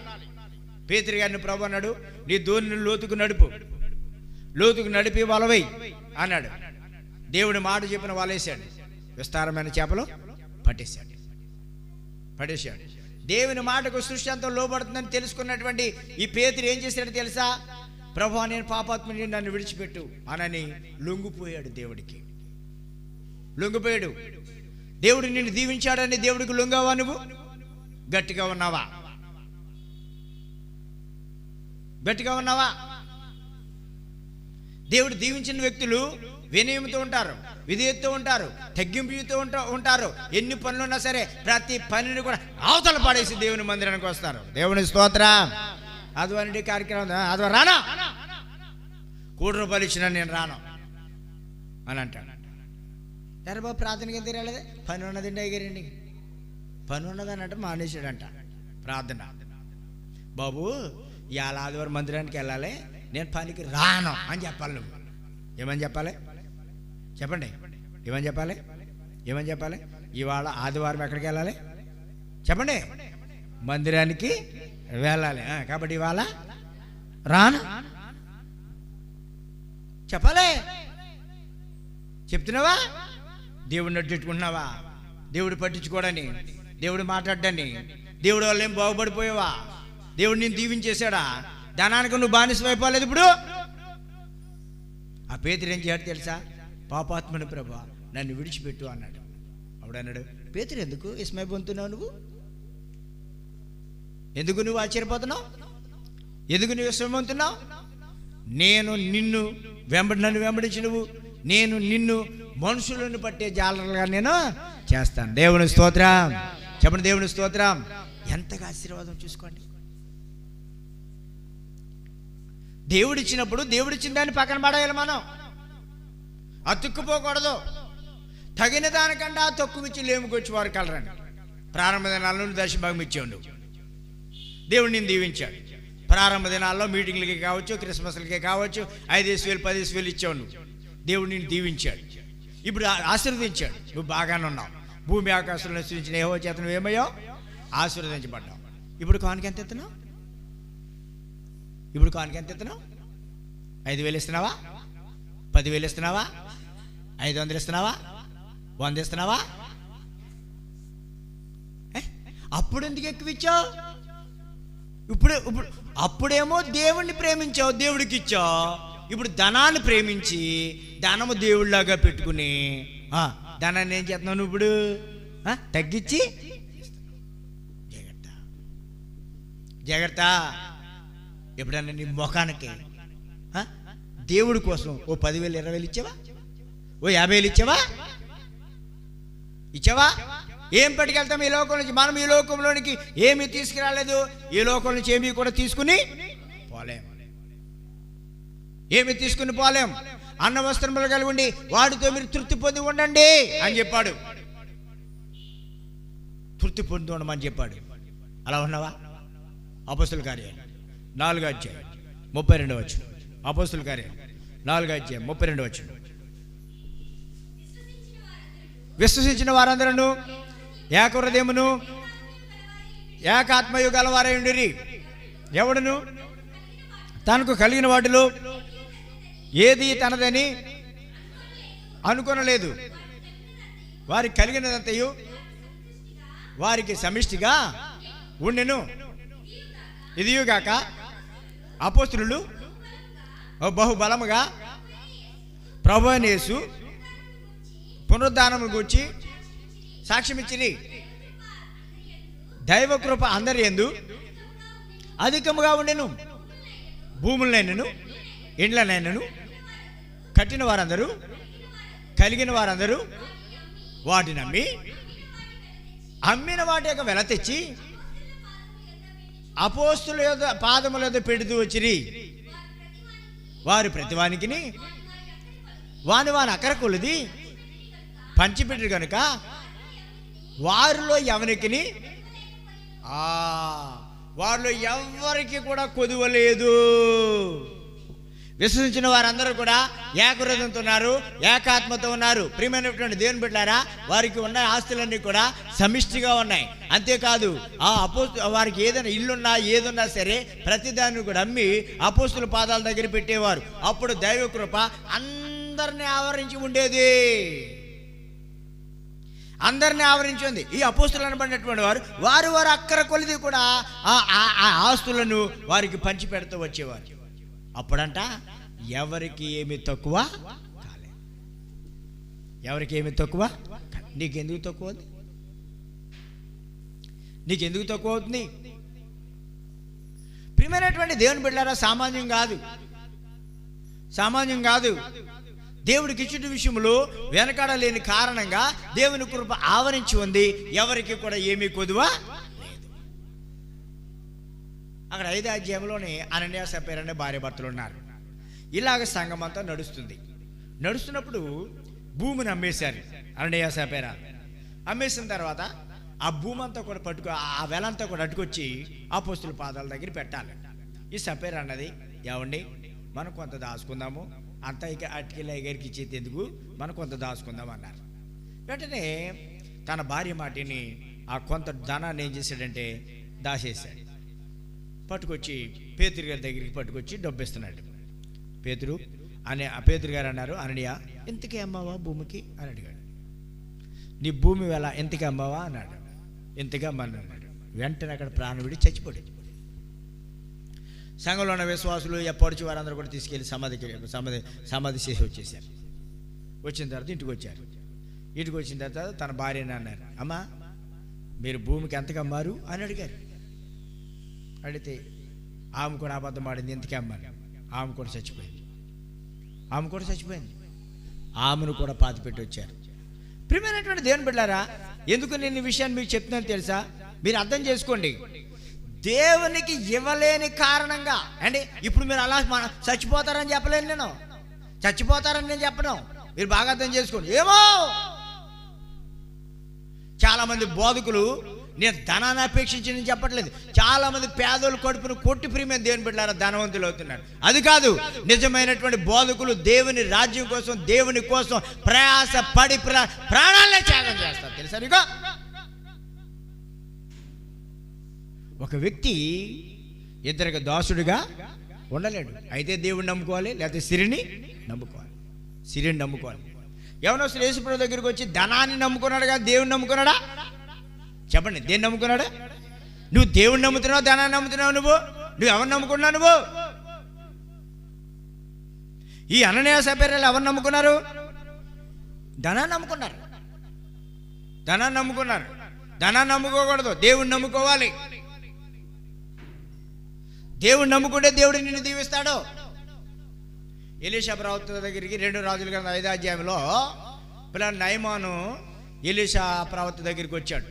పేతురు గారిని ప్రభు అన్నాడు, నీ దోణిని లోతుకు నడిపి వలవై అన్నాడు. దేవుడు మాట చెప్పిన వలేశాడు, విస్తారమైన చేపలు పట్టేశాడు. దేవుని మాటకు సృష్టి అంతా లోబడుతుందని తెలుసుకున్నటువంటి ఈ పేతురు ఏం చేశాడు తెలుసా? ప్రభు, నేను పాపాత్ముని, నన్ను విడిచిపెట్టు అనని లొంగిపోయాడు. లొంగిపోయాడు. దేవుడు నిన్ను దీవించాడని దేవుడికి లొంగావా? నువ్వు గట్టిగా ఉన్నావా? దేవుడు దీవించిన వ్యక్తులు వినయంతో ఉంటారు, విధేయతతో ఉంటారు, తగ్గింపుతో ఉంటారు. ఎన్ని పనులున్నా సరే ప్రతి పనిని కూడా అవతల పడేసి దేవుని మందిరానికి వస్తారు. దేవుని స్తోత్రం. అటువంటి కార్యక్రమం అది రానా, ₹1 ఇచ్చినా నేను రాను అని అంటాడు. ఎరా బాబు, ప్రార్థనకి ఎంత రాలేదే? పని ఉన్నదండి అయ్యారండి, పని ఉన్నదని అంటే మానేశాడంట ప్రార్థన. బాబు, ఇవాళ ఆదివారం మందిరానికి వెళ్ళాలి, నేను పనికి రాను అని చెప్పాలి. నువ్వు ఏమని చెప్పాలి? చెప్పండి, ఏమని చెప్పాలి? ఇవాళ ఆదివారం ఎక్కడికి వెళ్ళాలి చెప్పండి? మందిరానికి వెళ్ళాలి. కాబట్టి ఇవాళ రాను చెప్పాలి. చెప్తున్నావా? దేవుడిని అడ్డుకుంటున్నావా? దేవుడు పట్టించుకోడని, దేవుడు మాట్లాడ్డాన్ని, దేవుడు వాళ్ళు ఏం బాగుపడిపోయావా? దేవుడు నేను దీవించేశాడా? ధనానికి నువ్వు బానిస అయిపోలేదు. ఇప్పుడు ఆ పేతురు ఏం చేయాడు తెలుసా? పాపాత్మని ప్రభా, నన్ను విడిచిపెట్టు అన్నాడు. అప్పుడు అన్నాడు, పేతురు, ఎందుకు ఇస్మై పొందుతున్నావు? ఎందుకు నువ్వు ఆశ్చర్యపోతున్నావు? ఎందుకు నువ్వు ఇస్మై పొందుతున్నావు? నన్ను వెంబడించి నేను నిన్ను మనుషులను పట్టే జాలరులుగా నేను చేస్తాను. దేవుని స్తోత్రం. చెప్పండి, దేవుని స్తోత్రం. ఎంతగా ఆశీర్వాదం చూసుకోండి. దేవుడిచ్చినప్పుడు దేవుడిచ్చిన దాన్ని పక్కన పడేయాలి. మనం అతుక్కుపోకూడదు. తగిన దానికంటే తక్కువ ఇచ్చి లేముకొచ్చి వారు కలరండి. ప్రారంభ దినాల్లో దశభాగం ఇచ్చాడు, దేవుడు నేను దీవించాడు. ప్రారంభ దినాల్లో మీటింగ్లకి కావచ్చు, క్రిస్మస్లకి కావచ్చు, 5,000 10,000 ఇచ్చావు, దేవుడు నేను దీవించాడు. ఇప్పుడు ఆశీర్వదించాడు, నువ్వు బాగానే ఉన్నావు, భూమి ఆకాశంలో సృష్టించిన యెహోవా చేత నువ్వేమయ్యావు, ఆశీర్వదించబడ్డావు. ఇప్పుడు కానుక ఎంత ఎత్తున్నావు? ఇప్పుడు కానుక ఎంత ఎత్తున్నావు? 5,000 ఇస్తున్నావా? 10,000 ఇస్తున్నావా? 500 ఇస్తున్నావా? 100 ఇస్తున్నావా? అప్పుడు ఎందుకు ఎక్కువ ఇచ్చావు? ఇప్పుడు అప్పుడేమో దేవుణ్ణి ప్రేమించావు, దేవుడికి ఇచ్చావు. ఇప్పుడు ధనాన్ని ప్రేమించి ధనము దేవుడిలాగా పెట్టుకుని ధనాన్ని ఏం చేస్తున్నావు నువ్వు? ఇప్పుడు తగ్గించి జాగ్రత్త జాగ్రత్త. ఎప్పుడన్నా నీ ముఖానికి దేవుడి కోసం ఓ 10,000 20,000 ఇచ్చావా? ఓ 50,000 ఇచ్చావా? ఏం పట్టుకెళ్తాం ఈ లోకం నుంచి? మనం ఈ లోకంలోనికి ఏమీ తీసుకురాలేదు, ఈ లోకం నుంచి ఏమీ కూడా తీసుకుని పోలేం, ఏమి తీసుకుని పోలేం. అన్న వస్త్రములు కలిగి ఉండి వాటితో మీరు తృప్తి పొంది ఉండండి అని చెప్పాడు. తృప్తి పొంది ఉండమని చెప్పాడు. అలా ఉన్నావా? అపొస్తలుల కార్యాలు 4:32 అపొస్తలుల కార్యాలు 4:32 విశ్వసించిన వారందరూ ఏక హృదయమును ఏకాత్మయు గలవారై ఉండిరి. ఎవడును తనకు కలిగిన వాటిలో ఏది తనదని అనుకొనలేదు. వారికి కలిగినదంతయు వారికి సమిష్టిగా ఉండెను. ఇదియుగాక అపోస్తలులు బహుబలముగా ప్రభువైన యేసు పునరుద్ధానము గూర్చి సాక్ష్యమిచ్చిరి. దైవ కృప అందరి యందు అధికముగా ఉండెను. భూములనైనను ఇండ్లనైనను కట్టిన వారందరూ కలిగిన వారందరూ వాటిని అమ్మిన వాటి యొక్క వెల తెచ్చి అపోస్తుల యొక్క పాదముల యొద్ద పెడుతూ వచ్చిరి. వారు ప్రతివానికిని వాని అక్కర కొలిది పంచిపెట్టరు కనుక వారిలో ఎవరికి వారిలో ఎవరికి కూడా కొదువలేదు. విశ్వసించిన వారందరూ కూడా ఏకహృదయంతో ఉన్నారు, ఏకాత్మతో ఉన్నారు. ప్రియమైనటువంటి దేవుని బిడ్డలారా, వారికి ఉన్న ఆస్తులన్నీ కూడా సమిష్టిగా ఉన్నాయి. అంతేకాదు వారికి ఏదైనా ఇల్లున్నా ఏదున్నా సరే ప్రతిదాన్ని కూడా అమ్మి అపోస్తుల పాదాల దగ్గర పెట్టేవారు. అప్పుడు దైవ కృప అందరినీ ఆవరించి ఉండేది, అందరినీ ఆవరించి ఉంది. ఈ అపోస్తులు అనబడినటువంటి వారు అక్కర కొలిది కూడా ఆ ఆస్తులను వారికి పంచి పెడుతూ వచ్చేవారు. అప్పుడంట ఎవరికి ఏమి తక్కువ కాలే, ఎవరికి ఏమి తక్కువ. నీకెందుకు తక్కువ అవుతుంది? నీకెందుకు తక్కువ అవుతుంది? ప్రియమైనటువంటి దేవుని బిడ్డలారా, సామాన్యం కాదు. దేవుడికి ఇచ్చిన విషయంలో వెనకాడలేని కారణంగా దేవుని కృప ఆవరించి ఉంది. ఎవరికి కూడా ఏమీ కొదువ లేదు. అక్కడ 5వ అధ్యాయంలోనే అననీయ సప్పీరా అనే భార్య భర్తలు ఉన్నారు. ఇలాగ సంఘం అంతా నడుస్తున్నప్పుడు భూమిని అమ్మేశారు. అననీయ సప్పీరా అమ్మేసిన తర్వాత ఆ భూమి అంతా కూడా ఆ వెలంతా కూడా అట్టుకొచ్చి అపోస్తుల పాదాల దగ్గర పెట్టాలి. ఈ సప్పీరా అన్నది, ఏమండి మనం కొంత దాచుకుందాము, అంతా అటుకెళ్ళి ఎగరికి ఇచ్చేది ఎందుకు, మనం కొంత దాచుకుందాం అన్నారు. వెంటనే తన భార్య మాటిని ఆ కొంత ధనాన్ని ఏం చేశాడంటే దాచేశాడు. పట్టుకొచ్చి పేతురు గారి దగ్గరికి పట్టుకొచ్చి డబ్బిస్తున్నాడు. పేతురు గారు అన్నారు, అననీయ ఎంతకి అమ్మావా భూమికి అని అడిగాడు. నీ భూమి వేళ ఎంతకి అమ్మావా అన్నాడు. ఎంతగా అమ్మాను అన్నాడు. వెంటనే అక్కడ ప్రాణం విడి చచ్చిపోయాడు. సంఘంలో ఉన్న విశ్వాసులు ఎప్పటిచి వారందరూ కూడా తీసుకెళ్ళి సమాధి చేసి వచ్చేసారు. వచ్చిన తర్వాత ఇంటికి వచ్చారు. ఇంటికి వచ్చిన తర్వాత తన భార్యని అన్నారు, అమ్మా మీరు భూమికి ఎంతకు అమ్మారు అని అడిగారు. అడిగితే ఆమె కూడా అబద్ధం ఆడింది, ఎంతకి అమ్మారు. ఆమె కూడా చచ్చిపోయింది. ఆమెను కూడా పాతిపెట్టి వచ్చారు. ప్రియమైనటువంటి దేవుని బిడ్డలారా, ఎందుకు నేను ఈ విషయాన్ని మీకు చెప్తున్నాను తెలుసా? మీరు అర్థం చేసుకోండి. దేవునికి ఇవ్వలేని కారణంగా అంటే ఇప్పుడు మీరు అలా చచ్చిపోతారని చెప్పలేను, నేను చెప్పను. మీరు బాగా అర్థం చేసుకోండి. ఏమో చాలామంది బోధకులు నేను ధనాన్ని అపేక్షించి నేను చెప్పట్లేదు. చాలామంది పేదోళ్ళు కడుపును కొట్టి ప్రియమైన దేవుని బిడ్డలారా ధనవంతులు అవుతున్నారు. అది కాదు, నిజమైనటువంటి బోధకులు దేవుని రాజ్యం కోసం, దేవుని కోసం ప్రయాస పడి ప్రాణాలనే త్యాగం చేస్తారు. తెలుసా నీకు? ఒక వ్యక్తి ఇద్దరికి దాసుడిగా ఉండలేడు. అయితే దేవుడిని నమ్ముకోవాలి, లేకపోతే సిరిని నమ్ముకోవాలి. సిరిని నమ్ముకోవాలి. యవనస్తుడు యేసుప్రభు దగ్గరికి వచ్చి ధనాన్ని నమ్ముకున్నాడు కదా, దేవుని నమ్ముకున్నాడా? చెప్పండి, దేన్ని నమ్ముకున్నాడా? నువ్వు దేవుని నమ్ముతున్నావు, ధనాన్ని నమ్ముతున్నావు. నువ్వు ఎవరు నమ్ముకున్నావు? నువ్వు ఈ అననీయ సపర్యలు ఎవరు నమ్ముకున్నారు? ధనాన్ని నమ్ముకున్నారు. ధనాన్ని నమ్ముకున్నారు. ధనాన్ని నమ్ముకోకూడదు, దేవుణ్ణి నమ్ముకోవాలి. దేవుణ్ణి నమ్ముకుంటే దేవుడు నిన్ను దీవిస్తాడు. ఎలీషా ప్రవక్త దగ్గరికి 2 రాజుల గ్రంథం 5వ అధ్యాయంలో నయమాను ఎలీషా ప్రవక్త దగ్గరికి వచ్చాడు.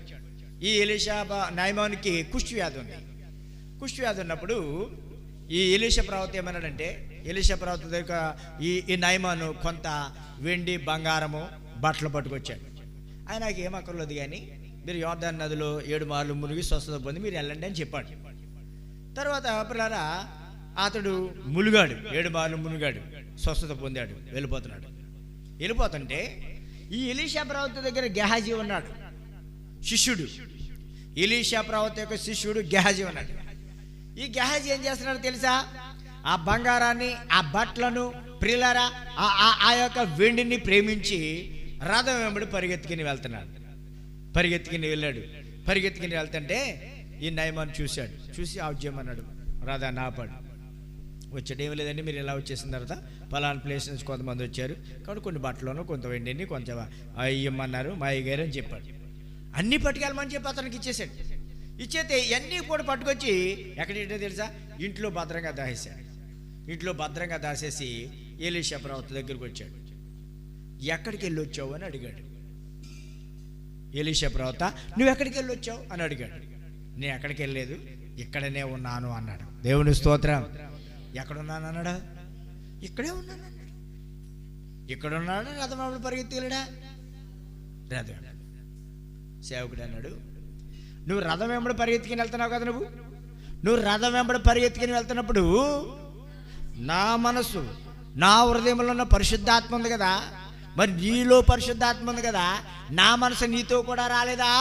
ఈ నయమానుకి కుష్టి వ్యాధి ఉంది. కుష్టి వ్యాధి ఉన్నప్పుడు ఈ ఎలీషా ప్రవక్త ఏమన్నాడంటే, ఎలీషా ప్రవక్త దగ్గర ఈ నయమాను కొంత వెండి, బంగారము, బట్టలు పట్టుకొచ్చాడు. ఆయనకి ఏమక్కర్లేదు, కానీ మీరు యోర్దాను నదిలో 7 మార్లు మునిగి స్వస్థత పొంది మీరు వెళ్ళండి అని చెప్పాడు. తర్వాత పిల్లరా అతడు మునిగాడు, 7 మార్లు మునిగాడు, స్వస్థత పొందాడు, వెళ్ళిపోతుంటే ఈ ఎలీషా ప్రవక్త దగ్గర గెహాజీ ఉన్నాడు, శిష్యుడు. ఎలీషా ప్రవక్త యొక్క శిష్యుడు గెహాజీ ఉన్నాడు. ఈ గెహాజీ ఏం చేస్తున్నాడు తెలుసా? ఆ బంగారాన్ని, ఆ బట్టలను, ప్రియులారా ఆ యొక్క వెండిని ప్రేమించి రథం వెంబడి పరిగెత్తుకుని వెళ్తున్నాడు. పరిగెత్తుకుని వెళ్తుంటే ఈ నయమాను చూశాడు. చూసి ఆజ్యమన్నాడు, రథాన్ని ఆపాడు. వచ్చాడు, ఏమి లేదండి, మీరు ఇలా వచ్చేసిన తర్వాత పలానా ప్లేస్ నుంచి కొంతమంది వచ్చారు, కాబట్టి కొన్ని బట్టలను, కొంత వెండిని, కొంచెం ఇవ్వమన్నారు మా అయ్యగారు అని చెప్పాడు. అన్నీ పట్టుకెళ్ళమని చెప్పి అతనికి ఇచ్చేసాడు. ఇచ్చేతే ఇవన్నీ కూడా పట్టుకొచ్చి ఎక్కడేంటో తెలుసా? ఇంట్లో భద్రంగా దాచేశాడు. ఇంట్లో భద్రంగా దాచేసి ఎలీషా ప్రవక్త దగ్గరికి వచ్చాడు. ఎక్కడికి వెళ్ళి వచ్చావు అని అడిగాడు. ఎలీషా ప్రవక్త, నువ్వు ఎక్కడికి వెళ్ళి వచ్చావు అని అడిగాడు. నేను ఎక్కడికి వెళ్ళలేదు, ఇక్కడనే ఉన్నాను అన్నాడు. దేవుని స్తోత్రం. ఎక్కడున్నాను అన్నాడు? ఇక్కడే ఉన్నాను అన్నాడు. ఇక్కడున్నాడు. రథం అప్పుడు పరిగెత్తికెళ్ళడా? రథం. సేవకుడు అన్నాడు, నువ్వు రథం వెంబడి పరిగెత్తుకుని వెళ్తున్నావు కదా, నువ్వు రథం వెంబడి పరిగెత్తుకుని వెళ్తున్నప్పుడు నా మనసు, నా హృదయంలో ఉన్న పరిశుద్ధాత్మ ఉంది కదా, మరి నీలో పరిశుద్ధాత్మ ఉంది కదా, నా మనసు నీతో కూడా రాలేదా?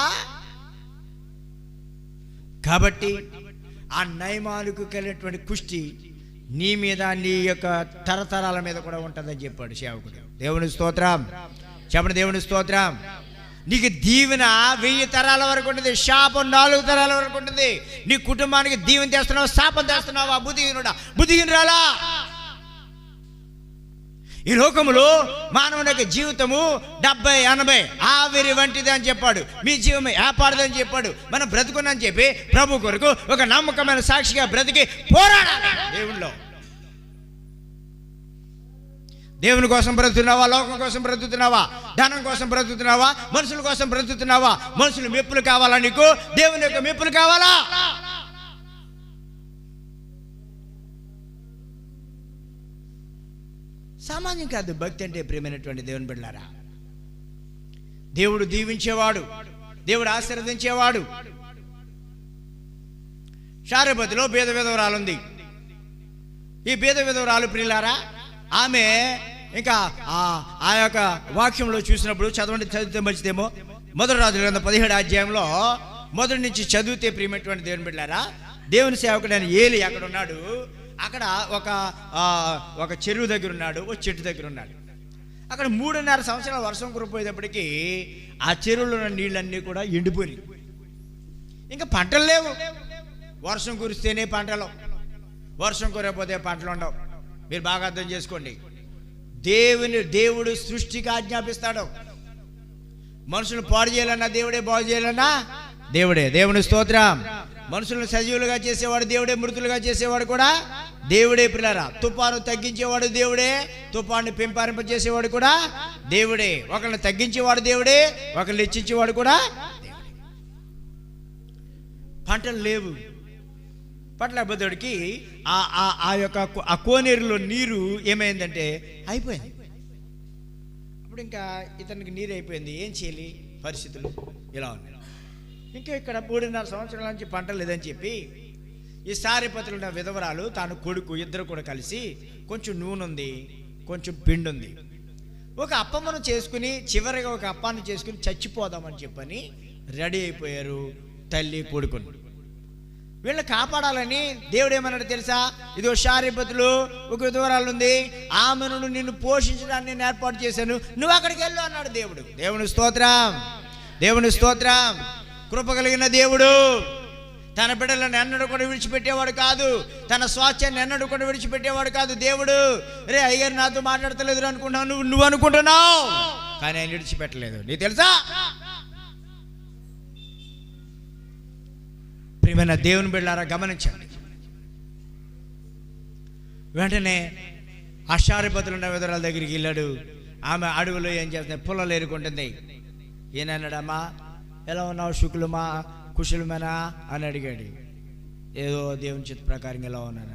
కాబట్టి ఆ నయమానుకు కలిగినటువంటి కుష్టి నీ మీద, నీ యొక్క తరతరాల మీద కూడా ఉంటుందని చెప్పాడు సేవకుడు. దేవుని స్తోత్రం. చెప్పండి, దేవుని స్తోత్రం. నీకు దీవెన 1000 తరాల వరకు ఉంటుంది, శాపం 4 తరాల వరకు ఉంటుంది. నీ కుటుంబానికి దీవెన తెస్తున్నావా, శాపం తెస్తున్నావా? బుద్ధిహీనుడా, బుద్ధిహీనురాలా. ఈ లోకములో మానవుని యొక్క జీవితము 70, 80 ఆవిరి వంటిది అని చెప్పాడు. మీ జీవమే ఏపాడదని చెప్పాడు. మనం బ్రతుకున్నాని చెప్పి ప్రభు కొరకు ఒక నమ్మకమైన సాక్షిగా బ్రతికి పోరాడాలి. దేవుని కోసం బ్రతుకుతున్నావా, లోకం కోసం బ్రతుకుతున్నావా, ధనం కోసం బ్రతుకుతున్నావా, మనుషుల కోసం బ్రతుకుతున్నావా? మనుషులు మెప్పులు కావాలా నీకు? దేవుని యొక్క మెప్పులు కావాలా? సామాన్యం కాదు భక్తి అంటే. ప్రియమైనటువంటి దేవుని బిడ్డలారా, దేవుడు దీవించేవాడు, దేవుడు ఆశీర్వదించేవాడు. షారెబతిలో బీద విధవరాలు ఉంది. ఈ బీద విధవరాలు ప్రియులారా, ఆమె ఇంకా ఆ యొక్క వాక్యంలో చూసినప్పుడు చదివితే మంచిదేమో. 1 రాజుల గ్రంథం 17వ అధ్యాయంలో మొదటి నుంచి చదివితే ప్రియమైనటువంటి దేవుని బిడ్డలారా, దేవుని సేవకుడైన ఏలి అక్కడ ఉన్నాడు. అక్కడ ఒక చెరువు దగ్గర ఉన్నాడు, ఒక చెట్టు దగ్గర ఉన్నాడు. అక్కడ 3.5 సంవత్సరాల వర్షం కురిపోయేటప్పటికి ఆ చెరువులో ఉన్న నీళ్ళన్నీ కూడా ఎండిపోయినాయి. ఇంకా పంటలు లేవు. వర్షం కురిస్తేనే పంటలు, వర్షం కురకపోతే పంటలు ఉండవు. మీరు బాగా అర్థం చేసుకోండి. దేవుడు సృష్టికి ఆజ్ఞాపిస్తాడు. మనుషులు పాడు చేయాలన్నా దేవుడే, బాగు చేయాలన్నా దేవుడే. దేవుని స్తోత్రం. మనుషులను సజీవులుగా చేసేవాడు దేవుడే, మృతులుగా చేసేవాడు కూడా దేవుడే. పిల్లరా, తుఫాను తగ్గించేవాడు దేవుడే, తుఫాన్ని పెంపరింపజేసేవాడు కూడా దేవుడే. ఒకరిని తగ్గించేవాడు దేవుడే, ఒకరిని హెచ్చించేవాడు కూడా దేవుడే. పంటలు లేవు. పట్ల బదుడికి ఆ యొక్క ఆ కోనేరులో నీరు ఏమైందంటే అయిపోయింది. అప్పుడు ఇంకా ఇతనికి నీరు అయిపోయింది. ఏం చేయాలి? పరిస్థితులు ఇలా ఉన్నాయి. ఇంకా ఇక్కడ 3.5 సంవత్సరాల నుంచి పంట లేదని చెప్పి ఈ సారెపతులు ఉన్న విధవరాలు తాను కొడుకు ఇద్దరు కూడా కలిసి కొంచెం నూనె ఉంది, కొంచెం పిండి ఉంది, ఒక అప్పమ్మను చేసుకుని చివరిగా ఒక అప్పాన్ని చేసుకుని చచ్చిపోదామని చెప్పని రెడీ అయిపోయారు తల్లి కొడుకుని. వీళ్ళని కాపాడాలని దేవుడు ఏమన్నాడు తెలుసా? ఇదో సారెపతులు ఒక విధవరాలు ఉంది, ఆమెను నిన్ను పోషించడానికి నేను ఏర్పాటు చేశాను, నువ్వు అక్కడికి వెళ్ళు అన్నాడు దేవుడు. దేవుని స్తోత్రం, దేవుని స్తోత్రం. కృప కలిగిన దేవుడు తన బిడ్డలను ఎన్నడూ కూడా విడిచిపెట్టేవాడు కాదు, తన స్వాస్థ్యాన్ని ఎన్నడూ కూడా విడిచిపెట్టేవాడు కాదు దేవుడు. రే అయ్యారు నాతో మాట్లాడతలేదు అనుకుంటున్నావు, నువ్వు అనుకుంటున్నావు, కానీ ఆయన విడిచిపెట్టలేదు. నీకు తెలుసా? ప్రియమైన దేవుని బిడ్డలారా గమనించండి. వెంటనే ఆ సారెపతులు ఉన్న విధవరాల దగ్గరికి వెళ్ళాడు. ఆమె అడవిలో ఏం చేస్తుంది, పుల్లలు ఏరుకుంటుంది. ఈయనన్నాడు, అమ్మా ఎలా ఉన్నావు, శుకులమా కుశలమేనా అని అడిగాడు. ఏదో దేవుని చిత్త ప్రకారం ఎలా ఉన్నాను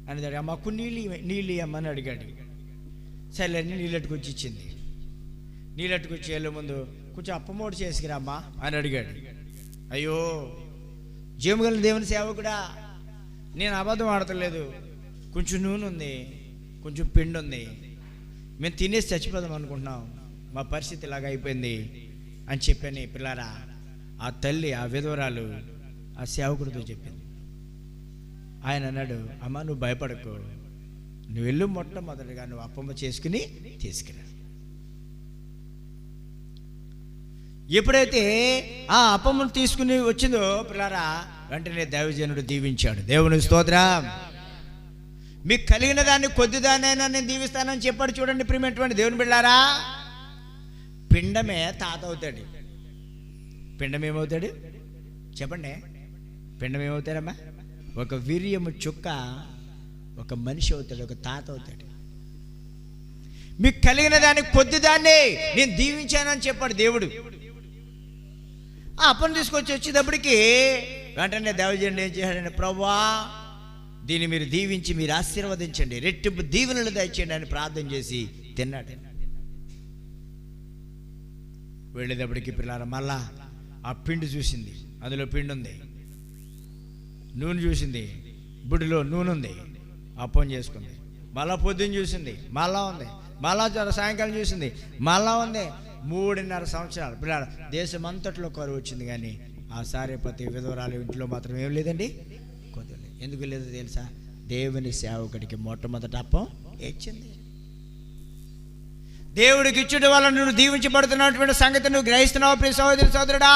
అని అమ్మ నీళ్ళు ఇవ్వమని అడిగాడు. సరే నీళ్ళెట్టుకొచ్చి ఇచ్చింది. నీళ్ళెట్టుకొచ్చి వెళ్ళే ముందు కొంచెం అప్పమోడు చేసుకురామ్మా అని అడిగాడు. అయ్యో జీవగల దేవుని సేవకుడా, నేను అబద్ధం ఆడతలేదు, కొంచెం నూనె ఉంది, కొంచెం పిండి ఉంది, మేము తినేసి చచ్చిపోదాం అనుకుంటున్నాం, మా పరిస్థితి ఇలాగ అయిపోయింది అని చెప్పని పిల్లారా ఆ తల్లి ఆ విధవరాలు ఆ సేవకుడితో చెప్పింది. ఆయన అన్నాడు, అమ్మ నువ్వు భయపడకు, నువ్వు వెళ్ళు, మొట్టమొదటిగా నువ్వు అప్పమ్మ చేసుకుని తీసుకురా. ఎప్పుడైతే ఆ అప్పమ్మను తీసుకుని వచ్చిందో పిల్లారా వెంటనే దైవజనుడు దీవించాడు. దేవుని స్తోత్రం. మీకు కలిగిన దాన్ని కొద్దిదానైనా నేను దీవిస్తానని చెప్పాడు. చూడండి ప్రియమైనటువంటి దేవుని బిడ్డలారా, పిండమే తాత అవుతాడు. పిండం ఏమవుతాడు చెప్పండి? పిండం ఏమవుతాడమ్మా? ఒక వీర్యము చుక్క ఒక మనిషి అవుతాడు, ఒక తాత అవుతాడు. మీకు కలిగిన దానికి కొద్దిదాన్ని నేను దీవించానని చెప్పాడు దేవుడు. ఆ అప్పని తీసుకొచ్చి వచ్చేటప్పటికి వెంటనే దైవజనుడు ఏం చేశాడంటే, ప్రభువా దీన్ని మీరు దీవించి మీరు ఆశీర్వదించండి, రెట్టింపు దీవెనలు దయచేయండి అని ప్రార్థన చేసి తిన్నాడు. వెళ్ళేటప్పటికి పిల్లారా మళ్ళా ఆ పిండి చూసింది, అందులో పిండి ఉంది. నూనె చూసింది, బుడిలో నూనె ఉంది, అప్పం చేసుకుంది. మళ్ళా పొద్దున్న చూసింది, మళ్ళా ఉంది. మళ్ళా సాయంకాలం చూసింది, మళ్ళా ఉంది. 3.5 సంవత్సరాలు పిల్లాడు దేశం అంతట్లో కరువు వచ్చింది, కానీ ఆ సారెపతి విధవరాలు ఇంట్లో మాత్రం ఏం లేదండి, కొద్దిగా. ఎందుకు లేదో తెలుసా? దేవుని సేవకుడికి మొట్టమొదట అప్పం ఇచ్చింది. దేవుడికి ఇచ్చుట వల్ల నువ్వు దీవించబడుతున్నటువంటి సంగతి నువ్వు గ్రహిస్తున్నావు ప్రియ సహోదరి సోదరుడా.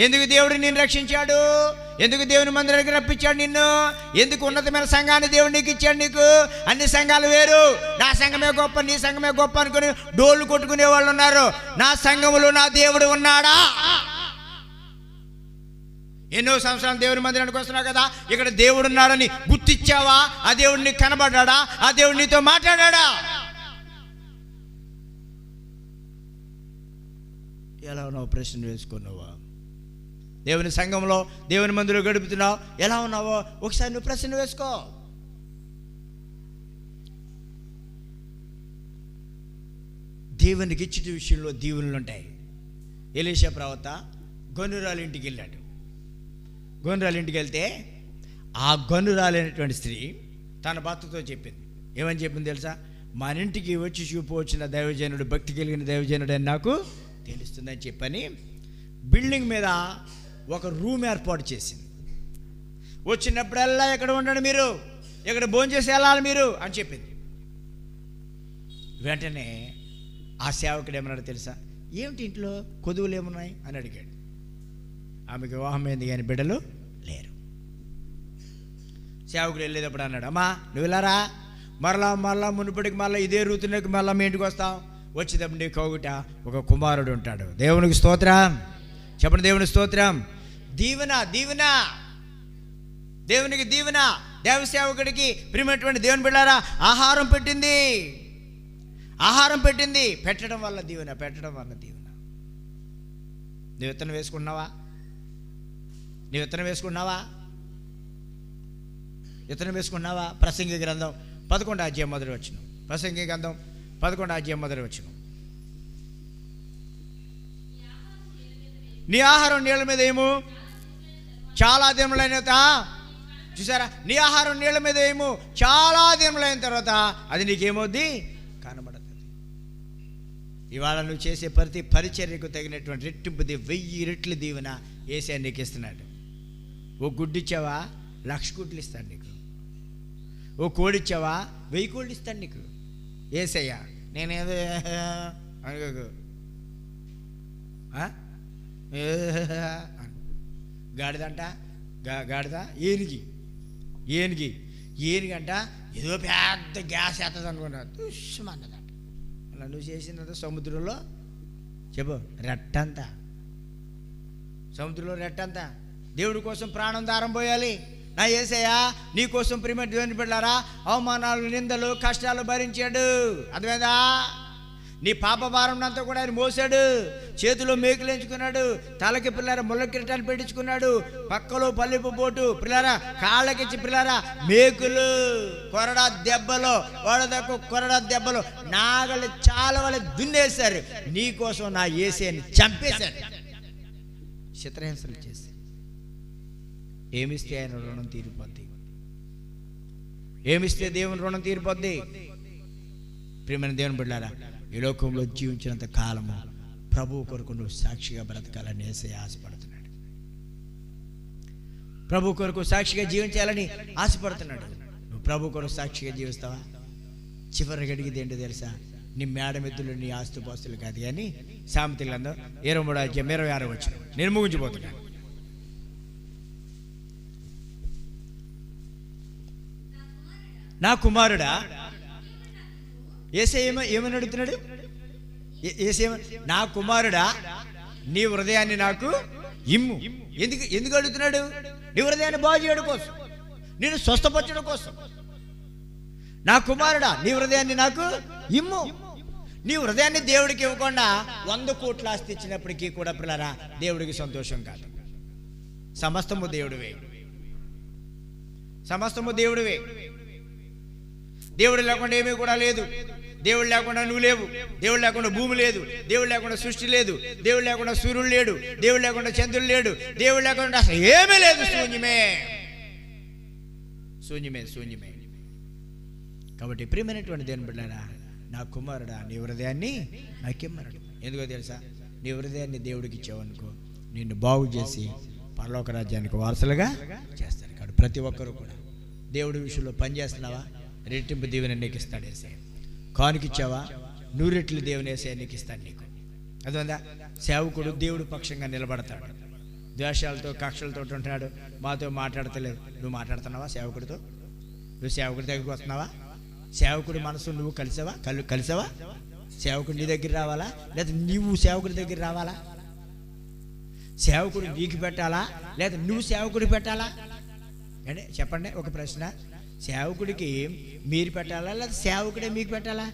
ఎందుకు దేవుడు నిన్ను రక్షించాడు? ఎందుకు దేవుని మందిరానికి రప్పించాడు నిన్ను? ఎందుకు ఉన్నతమైన సంఘాన్ని దేవుడు నీకు ఇచ్చాడు? నీకు అన్ని సంఘాలు వేరు, నా సంఘమే గొప్ప, నీ సంఘమే గొప్ప అనుకుని డోళ్ళు కొట్టుకునే వాళ్ళు ఉన్నారు. నా సంఘములో నా దేవుడు ఉన్నాడా? ఎన్నో సంవత్సరాలు దేవుని మందిరానికి వస్తున్నావు కదా, ఇక్కడ దేవుడు ఉన్నాడని గుర్తించావా? ఆ దేవుడు నీకు కనబడ్డా? ఆ దేవుడు నీతో మాట్లాడా? ఎలా ఉన్నావు? ప్రశ్న వేసుకున్నావా? దేవుని సంఘంలో దేవుని మందిలో గడుపుతున్నావు, ఎలా ఉన్నావో ఒకసారి నువ్వు ప్రశ్న వేసుకో. దేవునికి ఇచ్చే విషయంలో దీవులు ఉంటాయి. ఎలీషా ప్రవక్త గొనురాలు ఇంటికి వెళ్ళాడు. గొనురాలు ఇంటికి వెళ్తే ఆ గొనురాలైనటువంటి స్త్రీ తన భర్తతో చెప్పింది. ఏమని చెప్పింది తెలుసా? మన ఇంటికి వచ్చి చూపవచ్చిన దైవజనుడు, భక్తి కలిగిన దైవజనుడు అని నాకు తెలుస్తుందని చెప్పని బిల్డింగ్ మీద ఒక రూమ్ ఏర్పాటు చేసింది. వచ్చినప్పుడల్లా ఎక్కడ ఉండండి మీరు, ఎక్కడ భోజనం చేసి వెళ్ళాలి మీరు అని చెప్పింది. వెంటనే ఆ సేవకుడు ఏమన్నాడు తెలుసా? ఏమిటి ఇంట్లో కొదువులు ఏమున్నాయి అని అడిగాడు. ఆమెకు వివాహం అయింది కానీ బిడ్డలు లేరు. సేవకుడు వెళ్ళేటప్పుడు అన్నాడు, అమ్మా నువ్వు వెళ్ళారా, మరలా మునుపటికి మళ్ళీ ఇదే ఋతువుకి మళ్ళీ మీ ఇంటికి వస్తాం, వచ్చేటప్పుడు నీ కౌగుట ఒక కుమారుడు ఉంటాడు. దేవునికి స్తోత్రం చెప్పండి, దేవునికి స్తోత్రం. దీవెన దీవెన, దేవునికి దీవెన. దేవ సేవకుడికి ప్రియమైనటువంటి దేవుని బిడ్డలారా ఆహారం పెట్టింది, ఆహారం పెట్టింది. పెట్టడం వల్ల దీవెన, పెట్టడం వల్ల దీవెన. నీ విత్తనం వేసుకున్నావా? నీ విత్తనం వేసుకున్నావా? విత్తనం వేసుకున్నావా? ప్రసంగి గ్రంథం 11వ అధ్యాయం మొదటి వచనం. ప్రసంగి గ్రంథం 11వ అధ్యాయం మొదటి వచనం. నీ ఆహారం నీళ్ళ మీద ఏమో చాలా దినములైన తర్వాత, చూసారా, నీ ఆహారం నీళ్ళ మీద ఏమో చాలా దినములైన తర్వాత అది నీకేమవుద్ది? కనబడుతుంది. ఇవాళ నువ్వు చేసే ప్రతి పరిచర్యకు తగినటువంటి రెట్టింపు 1000 రెట్లు దీవెన యేసయ్య నీకు ఇస్తున్నాడు. ఓ గుడ్డిచ్చావా, 1,00,000 గుడ్లు ఇస్తాడు నీకు. ఓ కోడిచ్చావా, 1000 కోళ్ళు ఇస్తాడు నీకు యేసయ్య. నేనేదో అనుకోకు, గాడిదంట, గాడిద ఏనుగంట ఏదో పెద్ద గ్యాస్ వేస్తుంది అనుకున్నా, దుష్మన్నదంట. అలా నువ్వు చేసినంత సముద్రంలో చెప్పు రెట్టంతా, సముద్రంలో రెట్టంతా. దేవుడి కోసం ప్రాణం దారం పోయాలి. నా యేసయ్యా నీ కోసం ప్రియమైన దేవుని బిడ్డలారా అవమానాలు, నిందలు, కష్టాలు భరించాడు. అర్థమైందా? నీ పాప భారం అంతా కూడా ఆయన మోసాడు. చేతిలో మేకులు ఎంచుకున్నాడు, తలకి పిల్లరా ముళ్ళ కిరీటాలు పెట్టించుకున్నాడు, పక్కలో పల్లిపు పోటు పిల్లరా, కాళ్ళకిచ్చి పిల్లరా మేకులు, కొరడా దెబ్బలు, వడదకు కొరడా దెబ్బలు, నాగలి చాలా వాళ్ళు దున్నేశారు. నీ కోసం నా యేసయ్యని చంపేశాడు, చిత్రహింసలు చేసి. ఏమిస్తే ఆయన రుణం తీరిపోద్ది? ఏమిస్తే దేవుని రుణం తీరిపోద్ది? ప్రియమైన దేవుని బిడ్డలారా, ఈ లోకంలో జీవించినంత కాలము ప్రభువు కొరకు నువ్వు సాక్షిగా బ్రతకాలని యేసయ్య ఆశపడుతున్నాడు. ప్రభు కొరకు సాక్షిగా జీవించాలని ఆశపడుతున్నాడు. నువ్వు ప్రభు కొరకు సాక్షిగా జీవిస్తావా? చివరికి అడిగేది ఏంటో తెలుసా? నీ మేడమెద్దులు, నీ ఆస్తుపాస్తులు కాదు కానీ సామెతల గ్రంథం 23:26 వచనం. నేను ముగించిపోతున్నాను. నా కుమారుడా, యేసయ్య ఏమని అడుగుతున్నాడు? నా కుమారుడా నీ హృదయాన్ని నాకు ఇమ్ము. ఎందుకు అడుగుతున్నాడు? నీ హృదయాన్ని బాగు చేయడం కోసం, నేను స్వస్థపరచడం కోసం. నా కుమారుడా నీ హృదయాన్ని నాకు ఇమ్ము. నీ హృదయాన్ని దేవుడికి ఇవ్వకుండా 100 కోట్ల ఆస్తి ఇచ్చినప్పటికీ కూడా పిల్లరా దేవుడికి సంతోషం కాదు. సమస్తము దేవుడివే, సమస్తము దేవుడివే. దేవుడు లేకుండా ఏమీ కూడా లేదు. దేవుడు లేకుండా నువ్వు లేవు. దేవుడు లేకుండా భూమి లేదు. దేవుడు లేకుండా సృష్టి లేదు. దేవుడు లేకుండా సూర్యుడు లేడు. దేవుడు లేకుండా చంద్రుడు లేడు. దేవుడు లేకుండా అసలు ఏమీ లేదు. శూన్యమే, శూన్యమే, శూన్యమే. కాబట్టి ప్రియమైనటువంటి దేవుని బిడ్డలారా, నా కుమారుడా నీ హృదయాన్ని నాకిమ్మన్నాడు. ఎందుకో తెలుసా? నీ హృదయాన్ని దేవుడికి ఇచ్చావనుకో నిన్ను బాగు చేసి పరలోక రాజ్యానికి వారసులుగా చేస్తాడు. కాబట్టి ప్రతి ఒక్కరూ కూడా దేవుడి విషయంలో పనిచేస్తున్నావా? రెట్టింపు దీవెన నీకు ఇస్తాడు యేసయ్య. కానుకిచ్చావా? 100 రెట్లు దేవుని యేసయ్య నీకు ఇస్తాడు. నీకు అర్థమైందా? సేవకుడు దేవుడు పక్షంగా నిలబడతాడు. ద్వేషాలతో, కక్షలతో ఉంటున్నాడు, మాతో మాట్లాడతలేదు. నువ్వు మాట్లాడుతున్నావా సేవకుడితో? నువ్వు సేవకుడి దగ్గరికి వస్తున్నావా? సేవకుడి మనసు నువ్వు కలిసావా? సేవకుడు నీ దగ్గర రావాలా, లేదా నువ్వు సేవకుడి దగ్గర రావాలా? సేవకుడు నీకు పెట్టాలా, లేదా నువ్వు సేవకుడికి పెట్టాలా? అంటే చెప్పండి, ఒక ప్రశ్న. సేవకుడికి మీరు పెట్టాలా, లేదా సేవకుడే మీకు పెట్టాలా?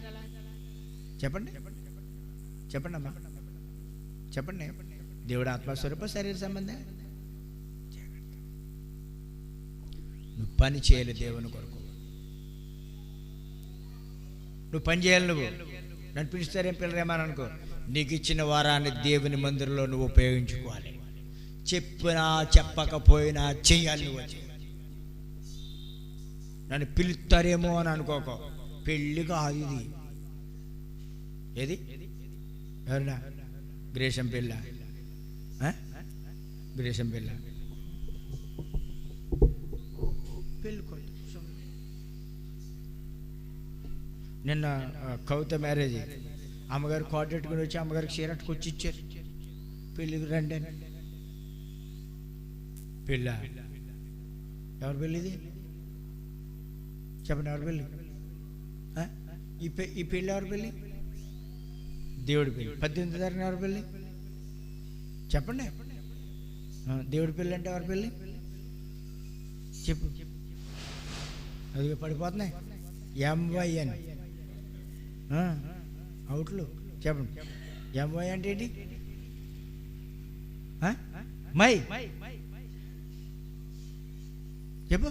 చెప్పండి, చెప్పండి అమ్మా, చెప్పండి. దేవుడు ఆత్మస్వరూప శరీర సంబంధం. నువ్వు పని చేయాలి దేవుని కొరకు. నువ్వు పని చేయాలి. నువ్వు నన్ను పిలుస్తారేం పిల్లరేమని అనుకో. నీకు ఇచ్చిన వారాన్ని దేవుని మందిరంలో నువ్వు ఉపయోగించుకోవాలి. చెప్పినా చెప్పకపోయినా చెయ్యాలి. నువ్వు నన్ను పిలుస్తారేమో అని అనుకోక. పెళ్ళి కాదు ఇది. ఏది? ఎవరన్నా గ్రేషం పిల్ల, గ్రేషం పిల్ల పెళ్ళి. నిన్న కవిత మ్యారేజ్, అమ్మగారు కోటెట్టుకుని వచ్చి అమ్మగారికి చీరట్టుకు వచ్చి ఇచ్చారు. పెళ్ళికి రండి అని. పెళ్ళ ఎవరి పెళ్ళిది చెప్పండి? ఎవరి పెళ్ళి? ఈ పెళ్ళి ఎవరి పెళ్ళి? దేవుడి పెళ్ళి. 18వ తారీఖున ఎవరి పెళ్ళి చెప్పండి? దేవుడి పెళ్ళి అంటే ఎవరి పెళ్ళి చెప్పు. అది పడిపోతున్నాయి. MYN అవుట్లు చెప్పండి. MY అంటే ఏంటి? మై చెప్పు.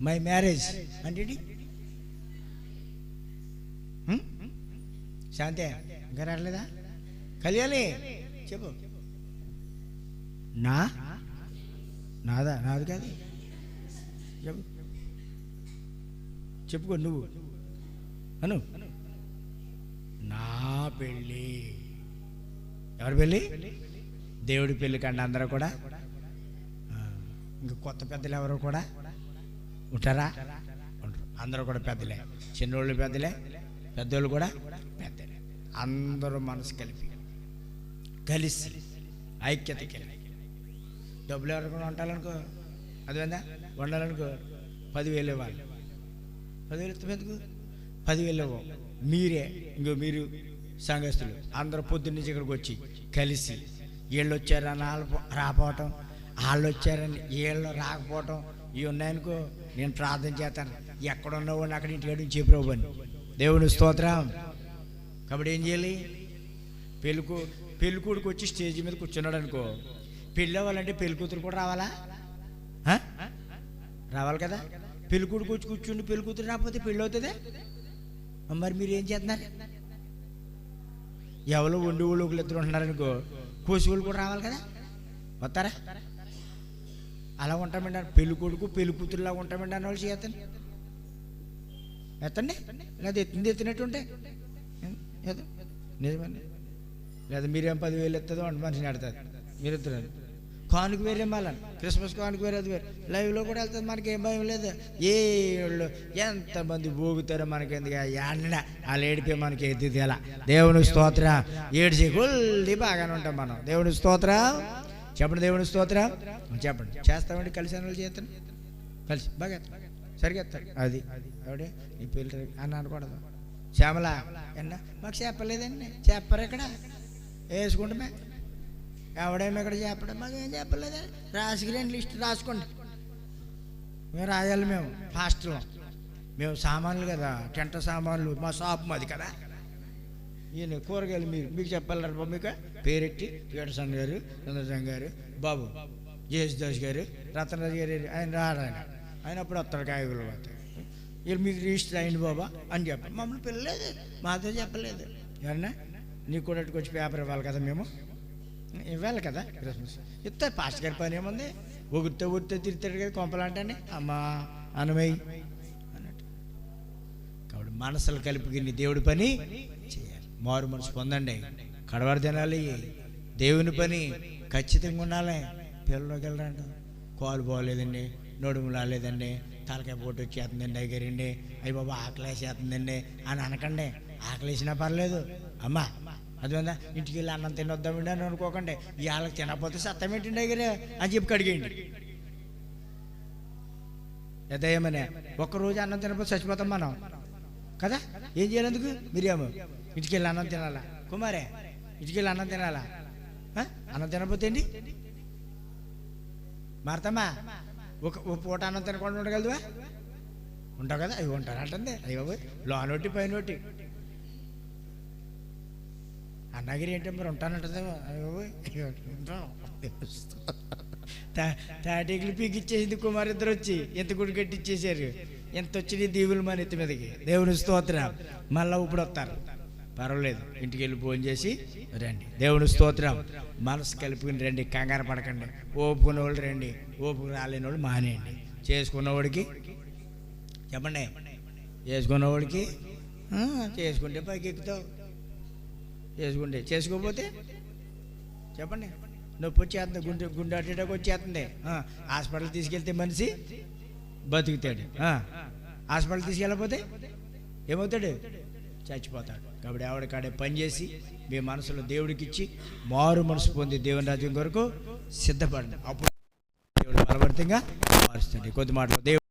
మై మ్యారేజ్ అంటే శాంతే ఇంకా రాలేదా? కలియాలి చెప్పు. నాది కాదు చెప్పు, చెప్పుకో నువ్వు అను. నా పెళ్ళి. ఎవరి పెళ్ళి? దేవుడి పెళ్ళి కండి అందరూ కూడా. ఇంకా కొత్త పెద్దలు ఎవరు కూడా ఉంటారా? ఉంటారు. అందరూ కూడా పెద్దలే, చిన్నోళ్ళు పెద్దలే, పెద్దోళ్ళు కూడా పెద్దలే. అందరూ మనసు కలిసి ఐక్యత కలిగి డబ్బులు ఎవరికైనా ఉంటాలనుకో, అదేందా వండాలనుకో 10,000 ఇవ్వాలి. 10,000 ఇస్తాం ఎందుకు? 10,000 ఇవ్వం. మీరు సంఘస్థులు అందరూ పొద్దున్న నుంచి ఇక్కడికి వచ్చి కలిసి వీళ్ళు వచ్చారని వాళ్ళు రాపోవటం, వాళ్ళు వచ్చారని వీళ్ళు రాకపోవటం ఇవి ఉన్నాయనుకో, నేను ప్రార్థన చేస్తాను. ఎక్కడున్నావు అక్కడ ఇంటికాడ నుంచి చెప్పు అని. దేవుని స్తోత్రం. కాబట్టి ఏం చేయాలి? పెళ్ళికొడుకు వచ్చి స్టేజ్ మీద కూర్చున్నాడు అనుకో, పెళ్ళి అవ్వాలంటే పెళ్లి కూతురు కూడా రావాలా? రావాలి కదా. పెళ్ళికొడుకు వచ్చి కూర్చుండి పెళ్లి కూతురు రాకపోతే పెళ్ళి అవుతుందా? మరి మీరు ఏం చేస్తున్నారు? ఎవరో వండి వాళ్ళు ఒకళ్ళు ఇద్దరు ఉంటున్నారనుకో, కోసి వాళ్ళు కూడా రావాలి కదా. వస్తారా? అలా ఉంటామండి. పెళ్లి కొడుకు పెళ్లి కూతురులాగా ఉంటామండి అన్న వాళ్ళు చేస్తాను ఎత్తండి. లేదా ఎత్తినట్టు ఉంటే నిజమండి. లేదా మీరేం 10,000 ఎత్తదో అంటే మనిషిని ఆడుతుంది. మీరు ఎత్తున్నారు. కానుక వేరే మళ్ళీ క్రిస్మస్ కానుక వేరే, అది వేరే. లైవ్లో కూడా వెళ్తుంది. మనకి ఏం భయం లేదు. ఏ వాళ్ళు ఎంతమంది పోగుతారో మనకి ఎందుకు ఎండ వాళ్ళు ఏడిపే మనకి ఎత్తిది ఎలా. దేవుని స్తోత్రం. ఏడిచి కొద్ది బాగానే ఉంటాం మనం. దేవుని స్తోత్రం చెప్పండి. దేవుని స్తోత్రం చెప్పండి. చేస్తామండి. కలిసి అన్న వాళ్ళు చేస్తాను. కలిసి బాగా సరిగా ఎత్తారు. అది ఎవడే నీ పెళ్ళి అని అనకూడదు. శ్యామల ఎన్న మాకు చెప్పలేదండి. చెప్పరు ఇక్కడ వేసుకుంటామే. ఎవడేమో ఇక్కడ చెప్పడం మాకు ఏం చెప్పలేదు. రాసుకురండి, లిస్ట్ రాసుకోండి. మేము రాయాలి. మేము ఫాస్ట్లో మేము సామాన్లు కదా, టెంట సామాన్లు మా షాప్ మాది కదా. ఈయన కూరగాయలు మీకు చెప్పాలరా. మీకు పేరెట్టి పీటసన్ గారు, చంద్రసంగ్ గారు, బాబు జేసుదాస్ గారు, రతనరాజు గారు ఆయన రాడాయన. ఆయన అప్పుడు వస్తాడు కాయగూరలు వస్తాడు. వీళ్ళు మీకు రిజిస్టర్ అయింది బాబా అని చెప్పాలి. మమ్మల్ని పిల్లలేదు, మాతో చెప్పలేదు. ఎవరన్నా నీకు కూడా వచ్చి పేపర్ ఇవ్వాలి కదా, మేము ఇవ్వాలి కదా. క్రిస్మస్ ఇస్తా. పాస్ట్ గారి పని ఏముంది? ఊరితో తిరుగుతాడు కదా కొంపలంటే అమ్మా అనమయ్యి అన్నట్టు. కాబట్టి మనసులు కలిపి దేవుడి పని చేయాలి. మారు మనసు పొందండి. కడవారు తినాలి. దేవుని పని ఖచ్చితంగా ఉండాలి. పిల్లలోకి వెళ్ళండి. కాలు బాగోలేదండి, నడుము రాలేదండి, తలకాయ పోటు వచ్చేస్తుందండి, అయ్యారండి, అయ్యి బాబా ఆకలి వేసేస్తుందండి అని అనకండి. ఆకలి వేసినా పర్లేదు అమ్మా. అదేందా ఇంటికి వెళ్ళి అన్నం తినొద్దామండి అని అనుకోకండి. ఇవాళకి తినకపోతే సత్తం ఏంటండి అయ్యారే అని చెప్పి కడిగేయండి. ఏమనే ఒక్కరోజు అన్నం తినకపోతే చచ్చిపోతాం మనం కదా. ఏం చేయాలందుకు? మీరేమో ఇంటికి వెళ్ళి అన్నం తినాలా? కుమారే ఇంటికి వెళ్ళి అన్నం తినాలా? అన్నం తినకపోతే ఏంటి మారతామా? ఒక పూట అన్నం తినకుండా ఉండగలదువా? ఉంటావు కదా. అవి ఉంటారు అంటుంది. అయ్యో లోనొట్టి పైనొట్టి అన్నగిరి ఏంటి మరి ఉంటానంటుంది. అయ్యో తాటికలు పీకిచ్చేసింది కుమార్ ఇద్దరు వచ్చి ఎంత గుడి కట్టిచ్చేసారు. ఎంత వచ్చింది దీవులు మన ఎత్తి మీదకి. దేవుని స్తోత్రం. మళ్ళీ ఇప్పుడు వస్తారు. పర్వాలేదు, ఇంటికి వెళ్ళి ఫోన్ చేసి రండి. దేవుని స్తోత్రం. మనసు కలుపుకుని రండి. కంగారు పడకండి. ఓపుకున్న వాళ్ళు రండి, ఓపుకు రాలేని వాళ్ళు మానేయండి. చేసుకున్నవాడికి చెప్పండి. చేసుకున్నవాడికి చేసుకుంటే పైకి ఎక్కుతావు. చేసుకోకపోతే చెప్పండి. నొప్పి వచ్చేస్తుంది, గుండె అట్టేటకు వచ్చేస్తుంది. హాస్పిటల్ తీసుకెళ్తే మనిషి బతుకుతాడు. హాస్పిటల్ తీసుకెళ్ళకపోతే ఏమవుతాడు? చచ్చిపోతాడు. కాబట్టి ఆవిడకాడే పని చేసి మీ మనసులో దేవుడికి ఇచ్చి మారు మనసు పొంది దేవుని రాజ్యం కొరకు సిద్ధపడండి. అప్పుడు దేవుడు బలవర్తంగా మారుస్తాడు. కొద్ది మాటలు దేవుడు